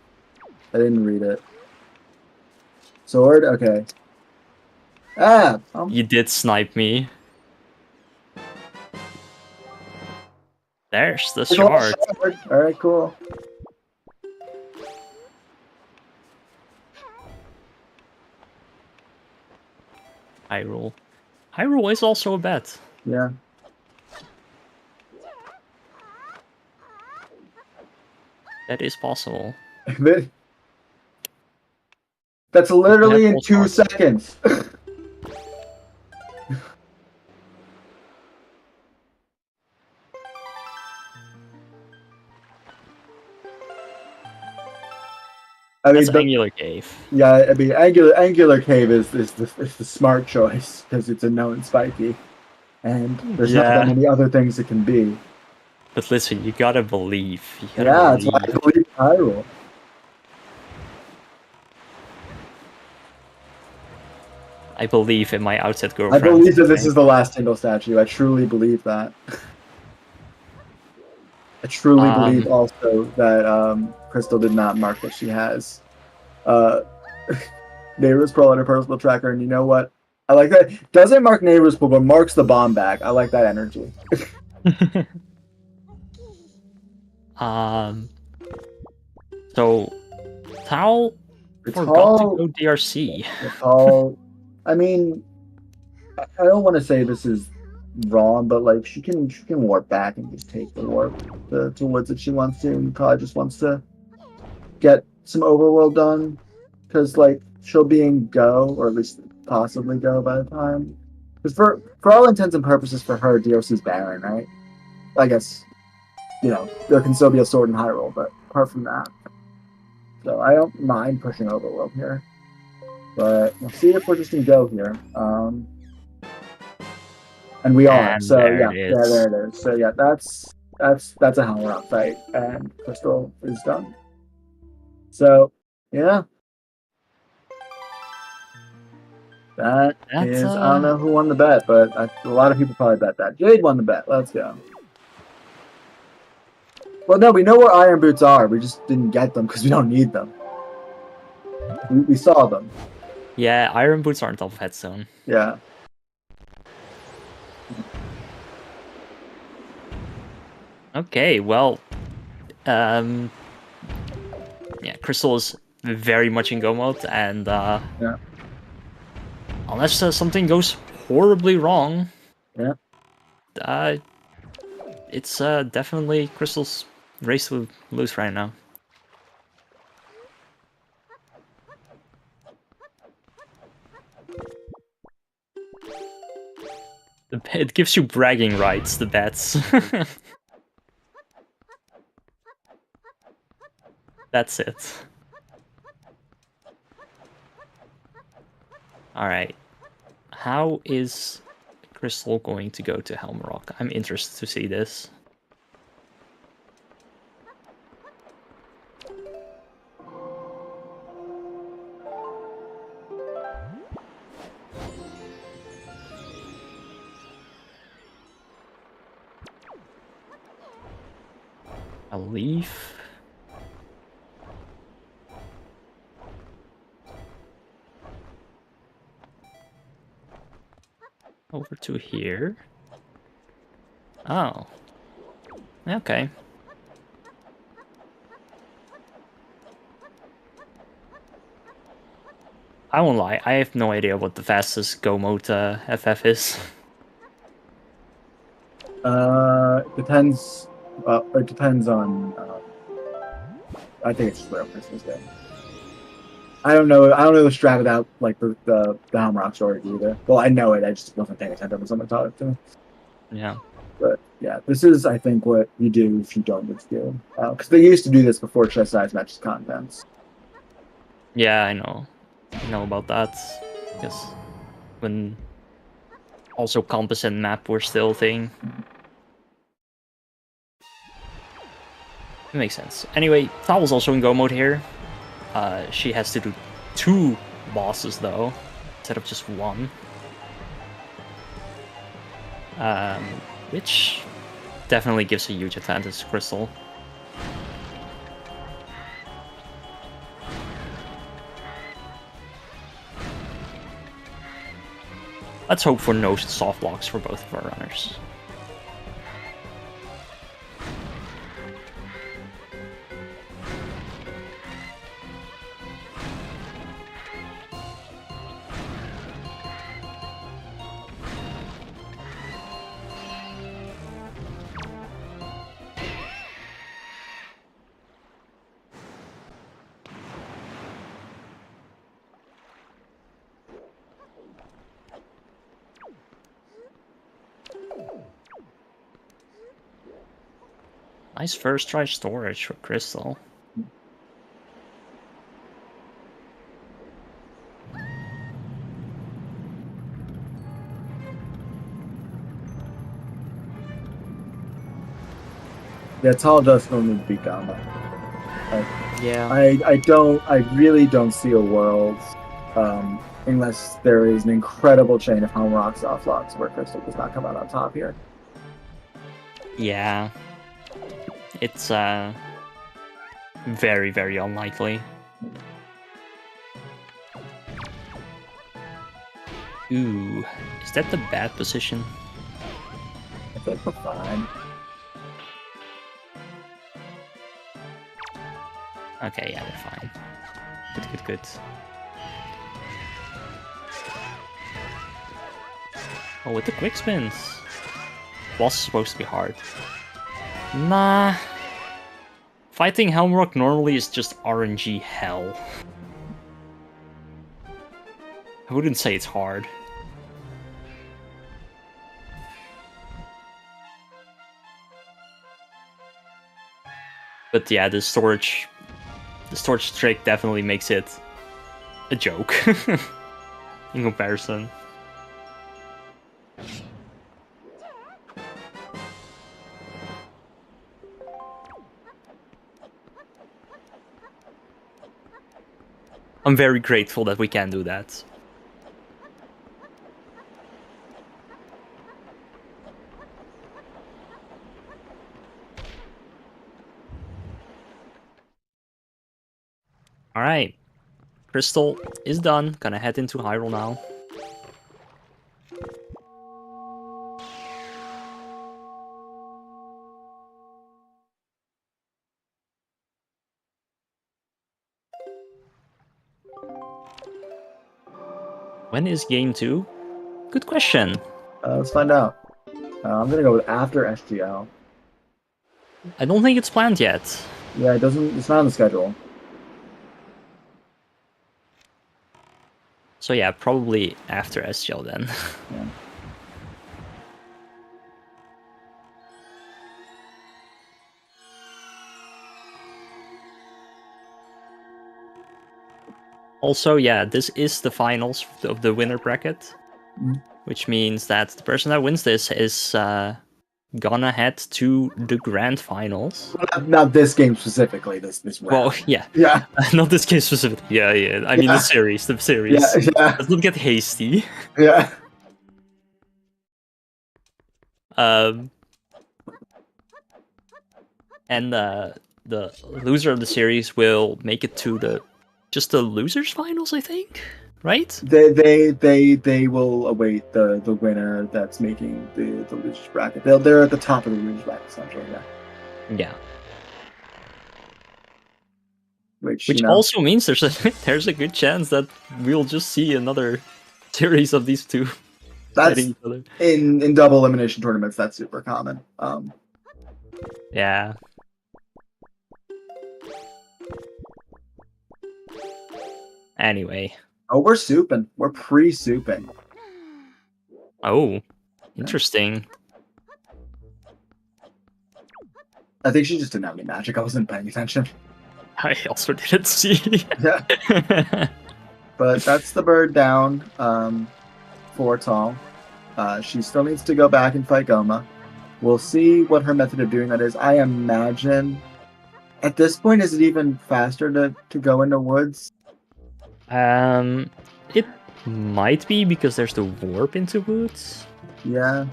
Sword? Okay. You did snipe me. There's the shard. Alright, cool. Hyrule. Hyrule is also a bet. Yeah. That is possible. That's literally in 2 seconds. I mean, That's Angular Cave. Yeah, I mean, Angular Cave is the smart choice because it's a known spiky, and there's not that many other things it can be. But listen, you gotta believe. That's why I believe Hyrule. I believe in my Outset girlfriend. I believe that this is the last Tingle statue. I truly believe that. I truly believe also that Crystal did not mark that she has neighbors pull on her personal tracker, and you know what? I like that. Doesn't mark neighbors pull, but marks the bomb bag. I like that energy. So Tao forgot to go DRC. I mean, I don't want to say this is wrong, but like she can warp back and just take the warp to woods if she wants to, and probably just wants to get some overworld done, because like she'll be in Go, or at least possibly Go by the time. Because for all intents and purposes, for her, DRC's barren, right? I guess, you know, there can still be a sword in Hyrule, but apart from that, so I don't mind pushing overworld here. But we'll see if we're just in Go here. And we are. So there it is. So yeah, that's a Helm Rock fight, and Crystal is done. So yeah, that's is. I don't know who won the bet, but a lot of people probably bet that. Jade won the bet. Let's go. Well, no, we know where Iron Boots are. We just didn't get them because we don't need them. We saw them. Yeah, Iron Boots aren't off Headstone. Yeah. Okay, well, yeah, Crystal is very much in Go mode, and yeah. Unless something goes horribly wrong, yeah, it's definitely Crystal's race to lose right now. It gives you bragging rights, the bets. That's it. Alright. How is Crystal going to go to Helm Rock? I'm interested to see this. A leaf? Over to here. Oh. Okay. I won't lie, I have no idea what the fastest Go mode FF is. Depends It depends on. I think it's just where Christmas Day. I don't know. I don't know the strat without like the Helm Rock story either. Well, I know it. I just wasn't paying attention when someone taught it to me. Yeah. But yeah, this is I think what you do if you don't mix skill, because they used to do this before chastised matches contents. Yeah, I know. I know about that. Because when also compass and map were still a thing. It makes sense. Anyway, Towel's also in go mode here. She has to do 2 bosses though, instead of just 1. Which definitely gives a huge advantage to Crystal. Let's hope for no soft blocks for both of our runners. Nice first try storage for Crystal. Yeah, Tal does still need to beat Gamba. Yeah. I really don't see a world, unless there is an incredible chain of home rocks off locks where Crystal does not come out on top here. Yeah. It's very, very unlikely. Ooh, is that the bad position? I think we're fine. Okay, yeah, we're fine. Good, good, good. Oh, with the quick spins. Boss is supposed to be hard. Nah. Fighting Helmrock normally is just RNG hell. I wouldn't say it's hard. But yeah, the storage trick definitely makes it a joke in comparison. I'm very grateful that we can do that. Alright. Crystal is done. Gonna head into Hyrule now. When is game 2? Good question. Let's find out. I'm gonna go with after SGL. I don't think it's planned yet. Yeah, it's not on the schedule. So yeah, probably after SGL then. Yeah. Also, yeah, this is the finals of the winner bracket, which means that the person that wins this is gonna head to the grand finals. Not this game specifically. This round. Well, yeah, yeah, not this game specifically. Yeah. I mean the series. Yeah. Let's not get hasty. Yeah. And the loser of the series will make it to the losers finals, I think. Right? They will await the winner that's making the losers bracket. They're at the top of the losers bracket essentially. Yeah. Yeah. Which also means there's a good chance that we'll just see another series of these two that's fighting each other. In double elimination tournaments. That's super common. Yeah. Anyway. Oh, we're souping. We're pre-souping. Oh, interesting. I think she just didn't have any magic. I wasn't paying attention. I also didn't see. Yeah. But that's the bird down for Tall. She still needs to go back and fight Goma. We'll see what her method of doing that is. I imagine at this point, is it even faster to go into woods? It might be because there's the warp into woods. Yeah.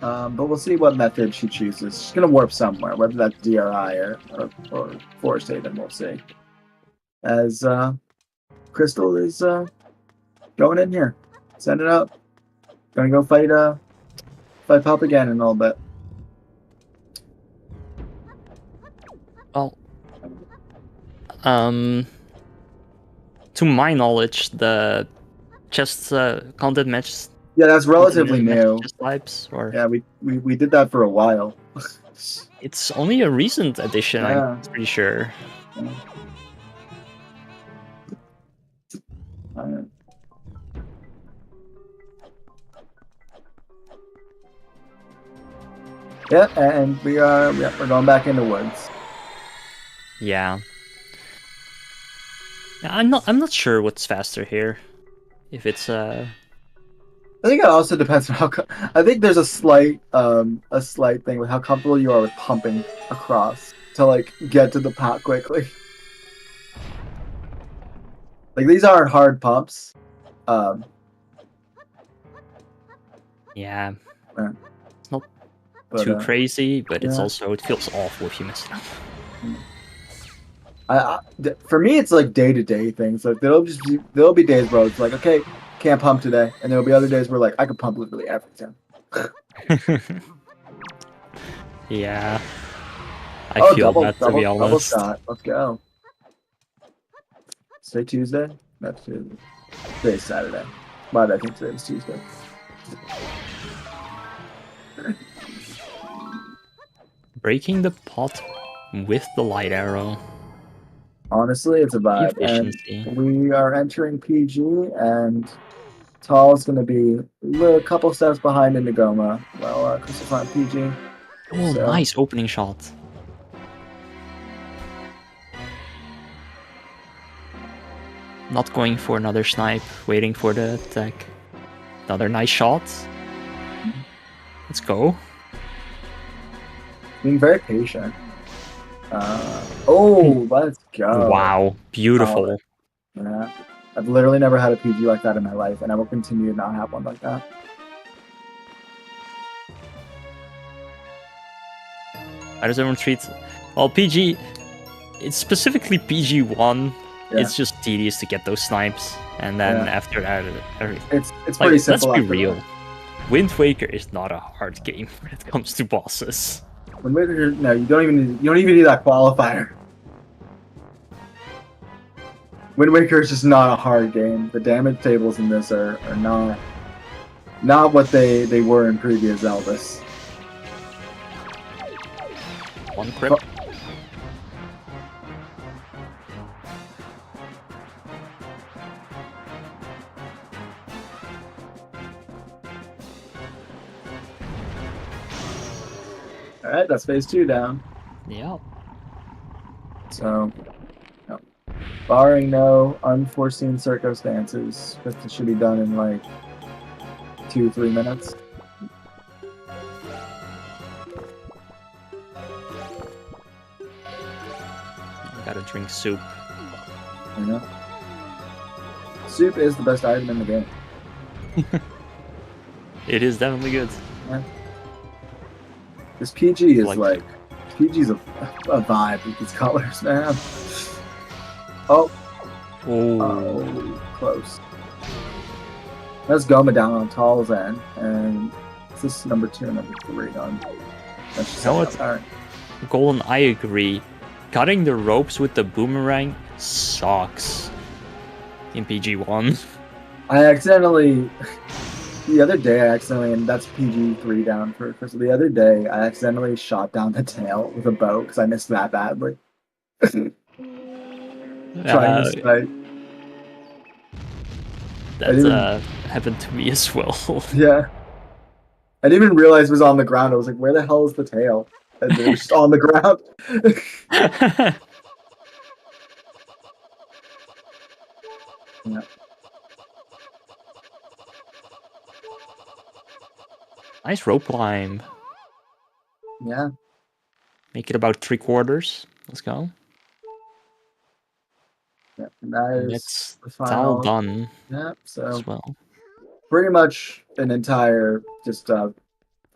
But we'll see what method she chooses. She's gonna warp somewhere, whether that's DRI or Forest Haven, we'll see. As Crystal is going in here. Send it up. Gonna go fight Pop again in a little bit. Well, to my knowledge, the chest content match. Yeah, that's relatively new. Chest types, or yeah, we did that for a while. It's only a recent addition. Yeah. I'm pretty sure. Yeah, and we're going back into woods. Yeah. I'm not sure what's faster here. If it's I think it also depends on how. I think there's a slight thing with how comfortable you are with pumping across to like get to the pot quickly. Like these aren't hard pumps. Yeah. Yeah. It's not But, too crazy, but yeah. it feels awful if you mess it up. For me, it's like day-to-day things. Like there'll be days where it's like, okay, can't pump today, and there'll be other days where like I could pump literally everything. Yeah, I feel that, to be honest. Double shot. Let's go. Today Tuesday? That's Tuesday. Today's Saturday. But I think today was Tuesday. Breaking the pot with the light arrow. Honestly, it's a vibe. Efficiency. And we are entering PG, and Tall's going to be a couple steps behind into Goma. Well, Crystal's not PG. Oh, so. Nice opening shot. Not going for another snipe, waiting for the attack. Another nice shot. Let's go. Being very patient. Let's go. Wow, beautiful. Yeah. I've literally never had a PG like that in my life, and I will continue to not have one like that. How does everyone treat... Well, PG... It's specifically PG1. Yeah. It's just tedious to get those snipes. And then after that, everything. It's pretty simple. Let's be real. Wind Waker is not a hard game when it comes to bosses. Wind Waker, no, you don't even need that qualifier. Wind Waker is just not a hard game. The damage tables in this are not what they were in previous Zeldas. One crit. Alright, that's phase 2 down. Yeah. So, no. Barring no unforeseen circumstances, this should be done in like 2-3 minutes. Gotta drink soup. You know? Soup is the best item in the game. It is definitely good. Yeah. This PG is like PG's a vibe with these colors, man. Oh, close. Let's Goma down on Tall's end, and is this number 2 and number 3 on? That's just No, it's alright. Golden. I agree. Cutting the ropes with the boomerang sucks in PG1. I accidentally the other day, I accidentally, and that's PG-3 down for Crystal. The other day, I accidentally shot down the tail with a bow because I missed that badly. Trying to strike. That happened to me as well. Yeah. I didn't even realize it was on the ground. I was like, where the hell is the tail? And it was just on the ground. Yeah. Nice rope climb. Yeah. Make it about 3/4. Let's go. Yeah. And that is It's the final. all done. Yeah. So as well. pretty much an entire just a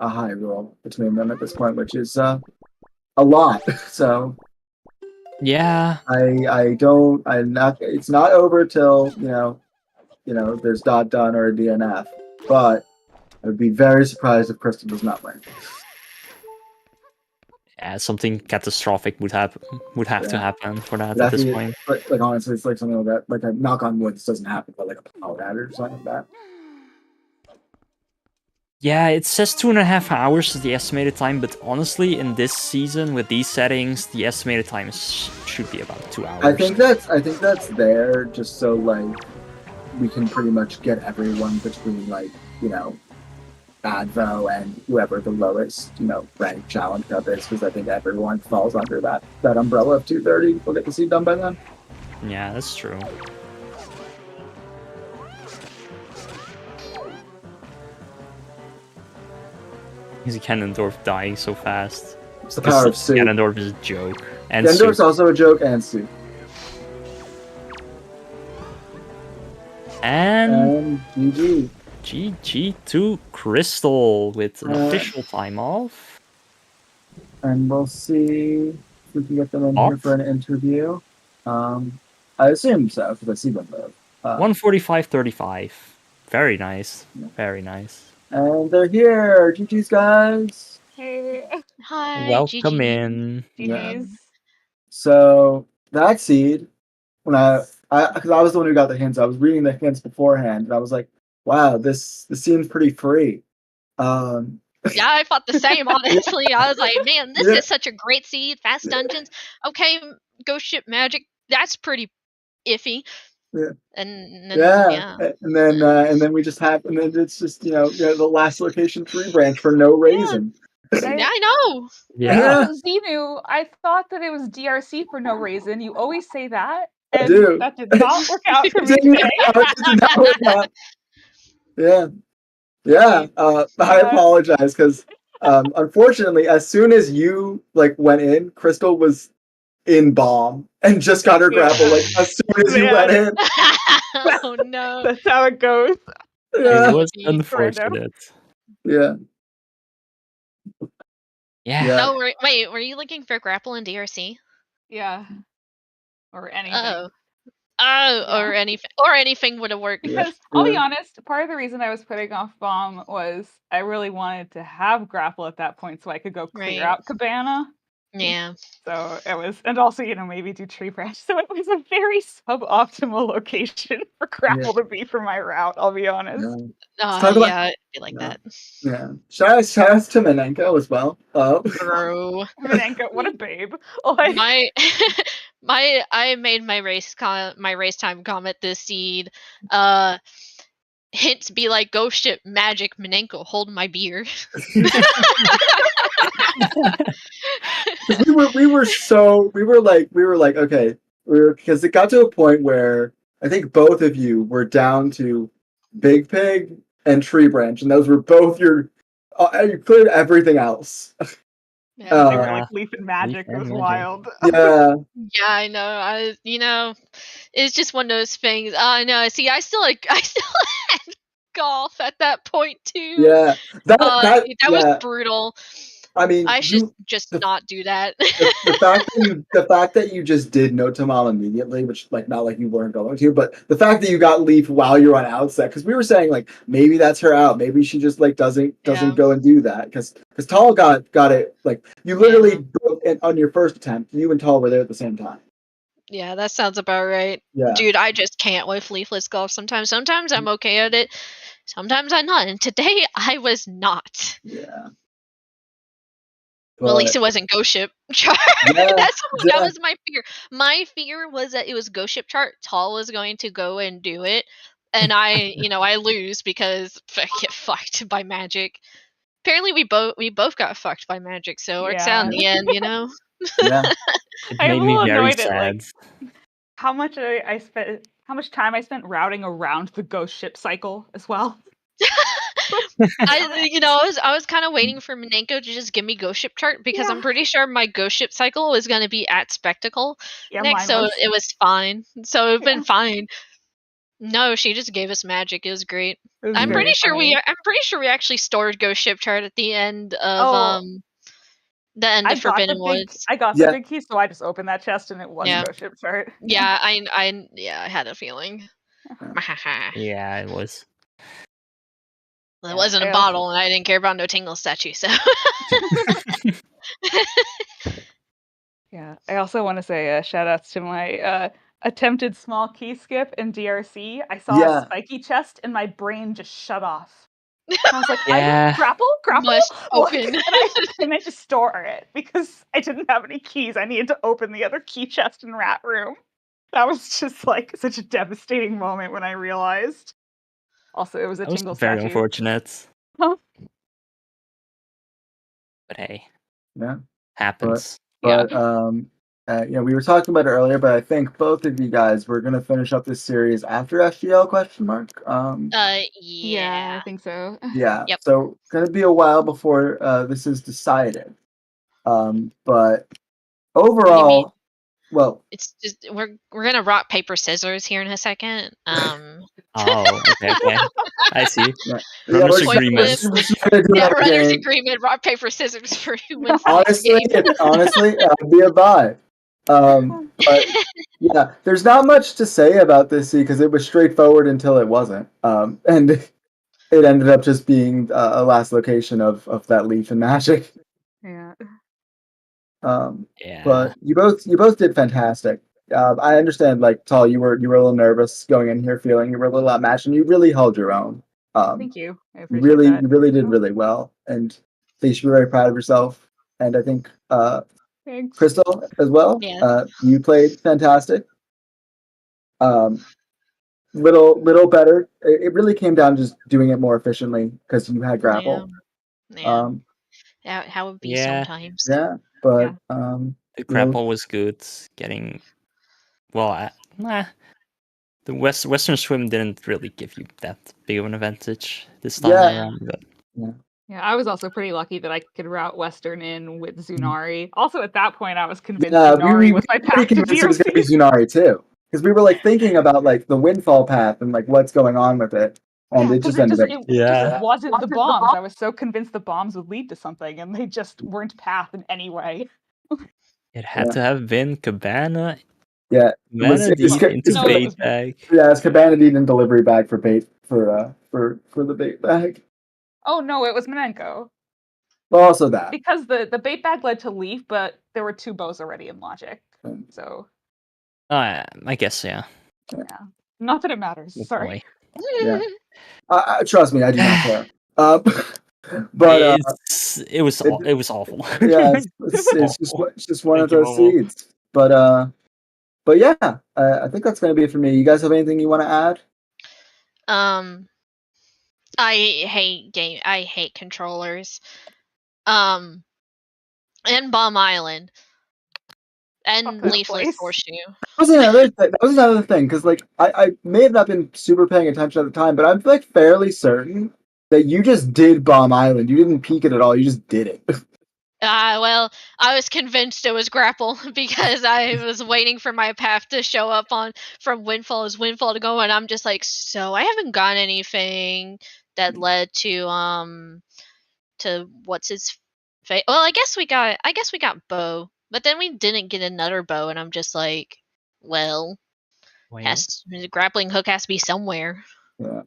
high roll between them at this point, which is a lot. So yeah, it's not over till there's dot done or a DNF, but I would be very surprised if Crystal does not win. Yeah, something catastrophic would have to happen for that at this point. But like honestly, it's like something like that. Like a knock on wood, this doesn't happen, but like a power adder or something like that. Yeah, it says 2.5 hours is the estimated time, but honestly, in this season with these settings, the estimated time should be about 2 hours. I think that's there just so like we can pretty much get everyone between like Advo and whoever the lowest ranked challenge cup is, because I think everyone falls under that umbrella of 230. We'll get the seed done by then. Yeah, that's true. Is Ganondorf dying so fast? It's the power of Soup. Ganondorf is a joke. And Ganondorf's also a joke, and Soup. And GG. GG to Crystal with an official time off. And we'll see if we can get them in here for an interview. I assume so, because I see them live. 145.35. Very nice. Yeah. Very nice. And they're here. GG's, guys. Hey. Hi. Welcome GG. in. GG's. So that seed, when because I was the one who got the hints, I was reading the hints beforehand, and I was like, "Wow, this seems pretty free." Yeah, I thought the same. Honestly, I was like, "Man, this is such a great seed. Fast dungeons. Okay, Ghost Ship Magic. That's pretty iffy." Yeah. And then we just have, and then it's just the last location 3 branch for no reason. Yeah, I know. Yeah. Xenu, I thought that it was DRC for no reason. You always say that, and that did not work out for me today. Yeah. I apologize because unfortunately, as soon as you went in, Crystal was in bomb and just got her grapple as soon as you went in. Oh no. That's how it goes. Yeah. It was unfortunate. Yeah. No, wait, were you looking for grapple in DRC? Yeah. Or anything. Or anything would have worked. Because I'll be honest, part of the reason I was putting off bomb was I really wanted to have grapple at that point so I could go clear out Cabana. Yeah. So it was, and also, maybe do tree branch. So it was a very suboptimal location for grapple to be for my route, I'll be honest. I feel like that. Yeah. Shout out to Manenko as well. Bro. Manenko, what a babe. I made my race time comment this seed. Hints be like Ghost Ship Magic Manenko, hold my beer. we were like okay, because it got to a point where I think both of you were down to Big Pig and Tree Branch, and those were both you cleared everything else. They were Leaf and Magic. It was wild. Yeah. Yeah, I know. It's just one of those things. I know. See, I still had golf at that point too. Yeah. That was brutal. I mean, I should just not do that. the fact that you just did no Tamal immediately, which not like you weren't going to, but the fact that you got Leaf while you're on outset, because we were saying maybe that's her out, maybe she just doesn't go and do that, because Tal got it you literally on your first attempt, you and Tal were there at the same time. Yeah, that sounds about right. Yeah. Dude, I just can't with leafless golf sometimes. Sometimes I'm okay at it. Sometimes I'm not, and today I was not. Yeah. Well, at least But- it wasn't Ghost Ship chart. Yeah, That yeah. was my fear. My fear was that it was Ghost Ship chart. Tal was going to go and do it, and I lose because I get fucked by magic. Apparently, we both got fucked by magic, so it works out in the end, Yeah. It I'm made a me little very annoyed at, like, sad. how much time I spent routing around the ghost ship cycle as well. I was kind of waiting for Minenko to just give me Ghost Ship chart because I'm pretty sure my Ghost Ship cycle was going to be at Spectacle next, so it was fine. So it'd been fine. No, she just gave us magic. It was great. I'm pretty sure we actually stored Ghost Ship chart at the end of the end of Forbidden Woods. I got the big key, so I just opened that chest and it was Ghost Ship chart. Yeah, I had a feeling. Yeah, it was. Well, it wasn't a bottle, and I didn't care about no Tingle statue, so. Yeah, I also want to say shout outs to my attempted small key skip in DRC. I saw a spiky chest and my brain just shut off. And I was like, grapple? Must open. And I just store it because I didn't have any keys. I needed to open the other key chest in Rat Room. That was just like such a devastating moment when I realized. Also, it was a Tingle statue. Very unfortunate. Huh? But hey. Yeah. Happens. But we were talking about it earlier, but I think both of you guys were gonna finish up this series after SGL ? Yeah, I think so. Yeah. Yep. So gonna be a while before this is decided. But overall, well, it's just we're gonna rock paper scissors here in a second. Oh, okay. I see. Runners agreement. Runners agreement. Rock paper scissors for who wins. Honestly, it'd be a vibe. But yeah, there's not much to say about this because it was straightforward until it wasn't. And it ended up just being a last location of that leaf and magic. Yeah. But you both did fantastic. I understand, like Tal, you were a little nervous going in here, feeling you were a little outmatched, and you really held your own. Thank you. I appreciate you that. really did really well, and you should be very proud of yourself. And I think Thanks. Crystal as well. Yeah. You played fantastic. Little better. It really came down to just doing it more efficiently because you had grapple. Yeah. How it be sometimes. Yeah, but the grapple was good. Getting the Western Swim didn't really give you that big of an advantage this time around. But... Yeah, I was also pretty lucky that I could route Western in with Zunari. Also, at that point, I was convinced Zunari was my path to DRC. It was going to be Zunari too, because we were like thinking about like the windfall path and like what's going on with it, and it just ended up. It just wasn't the bombs. I was so convinced the bombs would lead to something, and they just weren't path in any way. It had to have been Cabana. Yeah, into bait bag. Yeah, it's Cabana Deed and delivery bag for bait for the bait bag. Oh no, it was Minenko. Well, also that because the bait bag led to Leaf, but there were 2 bows already in Logic, so. I guess Yeah. Not that it matters. Good Sorry. Yeah. Trust me, I do not care. But it was awful. Yeah, it's just one of those seeds. But yeah, I think that's going to be it for me. You guys have anything you want to add? I hate controllers. And Bomb Island. And Leafless Horseshoe. That was another thing, because like I may have not been super paying attention at the time, but I'm like fairly certain that you just did Bomb Island. You didn't peek it at all. You just did it. Well, I was convinced it was grapple because I was waiting for my path to show up from Windfall as Windfall to go, and I'm just like, so I haven't got anything that led to what's his face. Well, I guess we got bow, but then we didn't get another bow, and I'm just like, the grappling hook has to be somewhere. Yeah.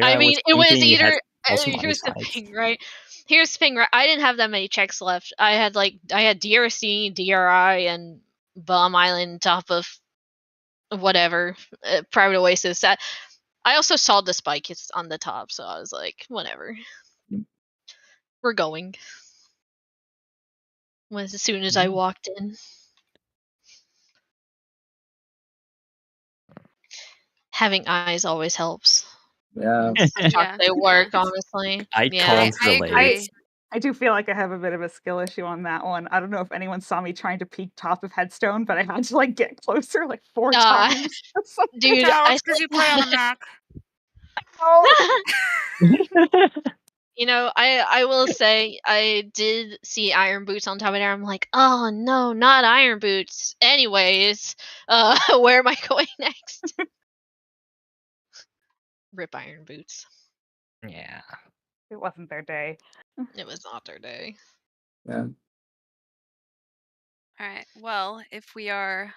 I mean, it was either. Here's the thing, right? I didn't have that many checks left. I had DRC, DRI, and Bomb Island top of whatever Private Oasis. I also saw the spike on the top, so I was like, whatever. We're going. As soon as I walked in. Having eyes always helps. Yeah. They work, honestly. I can't relate. I do feel like I have a bit of a skill issue on that one. I don't know if anyone saw me trying to peek top of Headstone, but I had to like get closer like 4 times. Dude, it's because you play on a Mac. You know, I will say I did see Iron Boots on top of there. I'm like, oh no, not Iron Boots. Anyways, where am I going next? Rip Iron Boots. Yeah. It wasn't their day. It was not their day. Yeah. All right. Well, if we are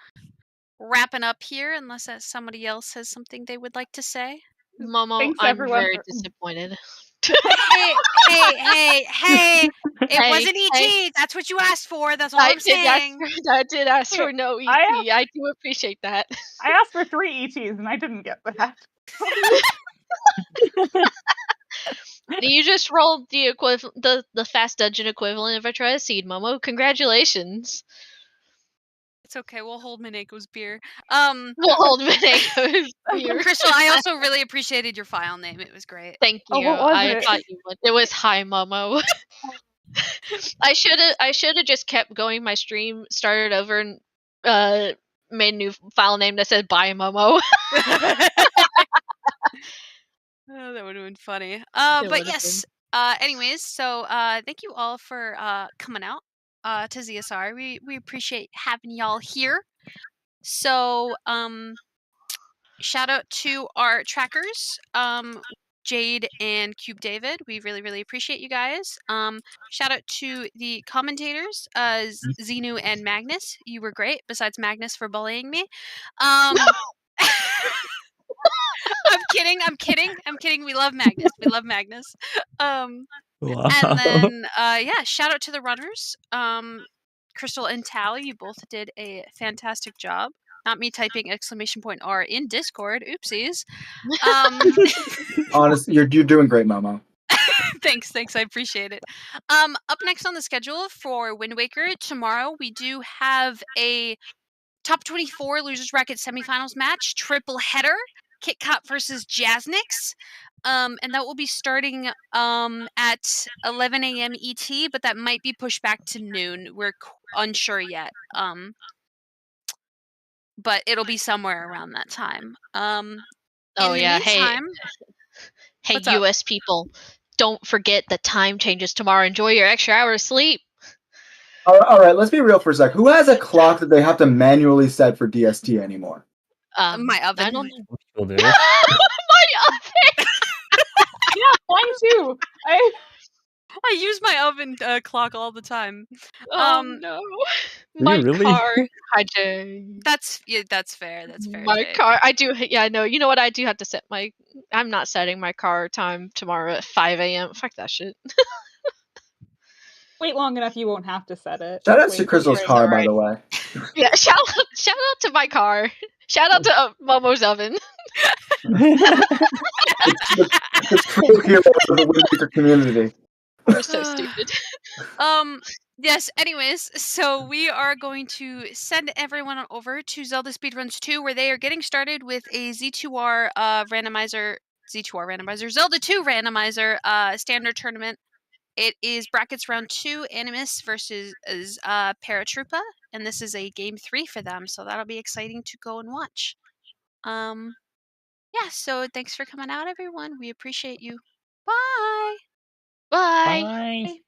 wrapping up here, unless somebody else has something they would like to say. Momo, Thanks, I'm everyone, very disappointed. Hey! It wasn't ET. Hey. That's what you asked for. That's all I'm saying. I did ask for no ET. I do appreciate that. I asked for 3 ETs and I didn't get that. You just rolled the equivalent, the fast dungeon equivalent of a try to seed, Momo. Congratulations. It's okay. We'll hold Mineko's beer. We'll hold Mineko's beer. Crystal, I also really appreciated your file name. It was great. Thank you. What was I it? thought you would. It was Hi Momo. I should have just kept going. My stream started over and made a new file name that said Bye Momo. Oh, that would have been funny. But yes. Anyways, so thank you all for coming out to ZSR. We appreciate having y'all here. So shout out to our trackers, Jade and Cube David. We really, really appreciate you guys. Shout out to the commentators, Xenu and Magnus. You were great, besides Magnus for bullying me. I'm kidding. We love Magnus. Wow. And then shout out to the runners. Crystal and Tal, you both did a fantastic job. Not me typing !R in Discord. Oopsies. Honestly, you're doing great, Momo. Thanks. I appreciate it. Up next on the schedule for Wind Waker tomorrow, we do have a top 24 losers bracket semifinals match, triple header, Kit Kat versus Jaznix. And that will be starting at 11 a.m. ET, but that might be pushed back to noon. We're unsure yet. But it'll be somewhere around that time. Oh yeah, meantime, hey US people, don't forget the time changes tomorrow. Enjoy your extra hour of sleep. All right, let's be real for a sec. Who has a clock that they have to manually set for DST anymore? My oven. I don't know. People do. My oven. Yeah, mine too. I use my oven clock all the time. Oh no. My really? car. Hi Jay. That's fair. My Jay. car. I do. Yeah, no. You know what? I do have to set my. I'm not setting my car time tomorrow at 5 a.m. Fuck that shit. Wait long enough, you won't have to set it. Shout out to Crystal's car, by the way. Yeah, shout out to my car. Shout out to Momo's oven. It's true hero of the Wind Waker community. We're so stupid. Yes, anyways, so we are going to send everyone over to Zelda Speedruns 2, where they are getting started with a Z2R randomizer, Zelda 2 randomizer standard tournament. It is brackets round 2, Animus versus Paratroopa, and this is a game 3 for them, so that'll be exciting to go and watch. Yeah, so thanks for coming out, everyone. We appreciate you. Bye! Bye. Bye.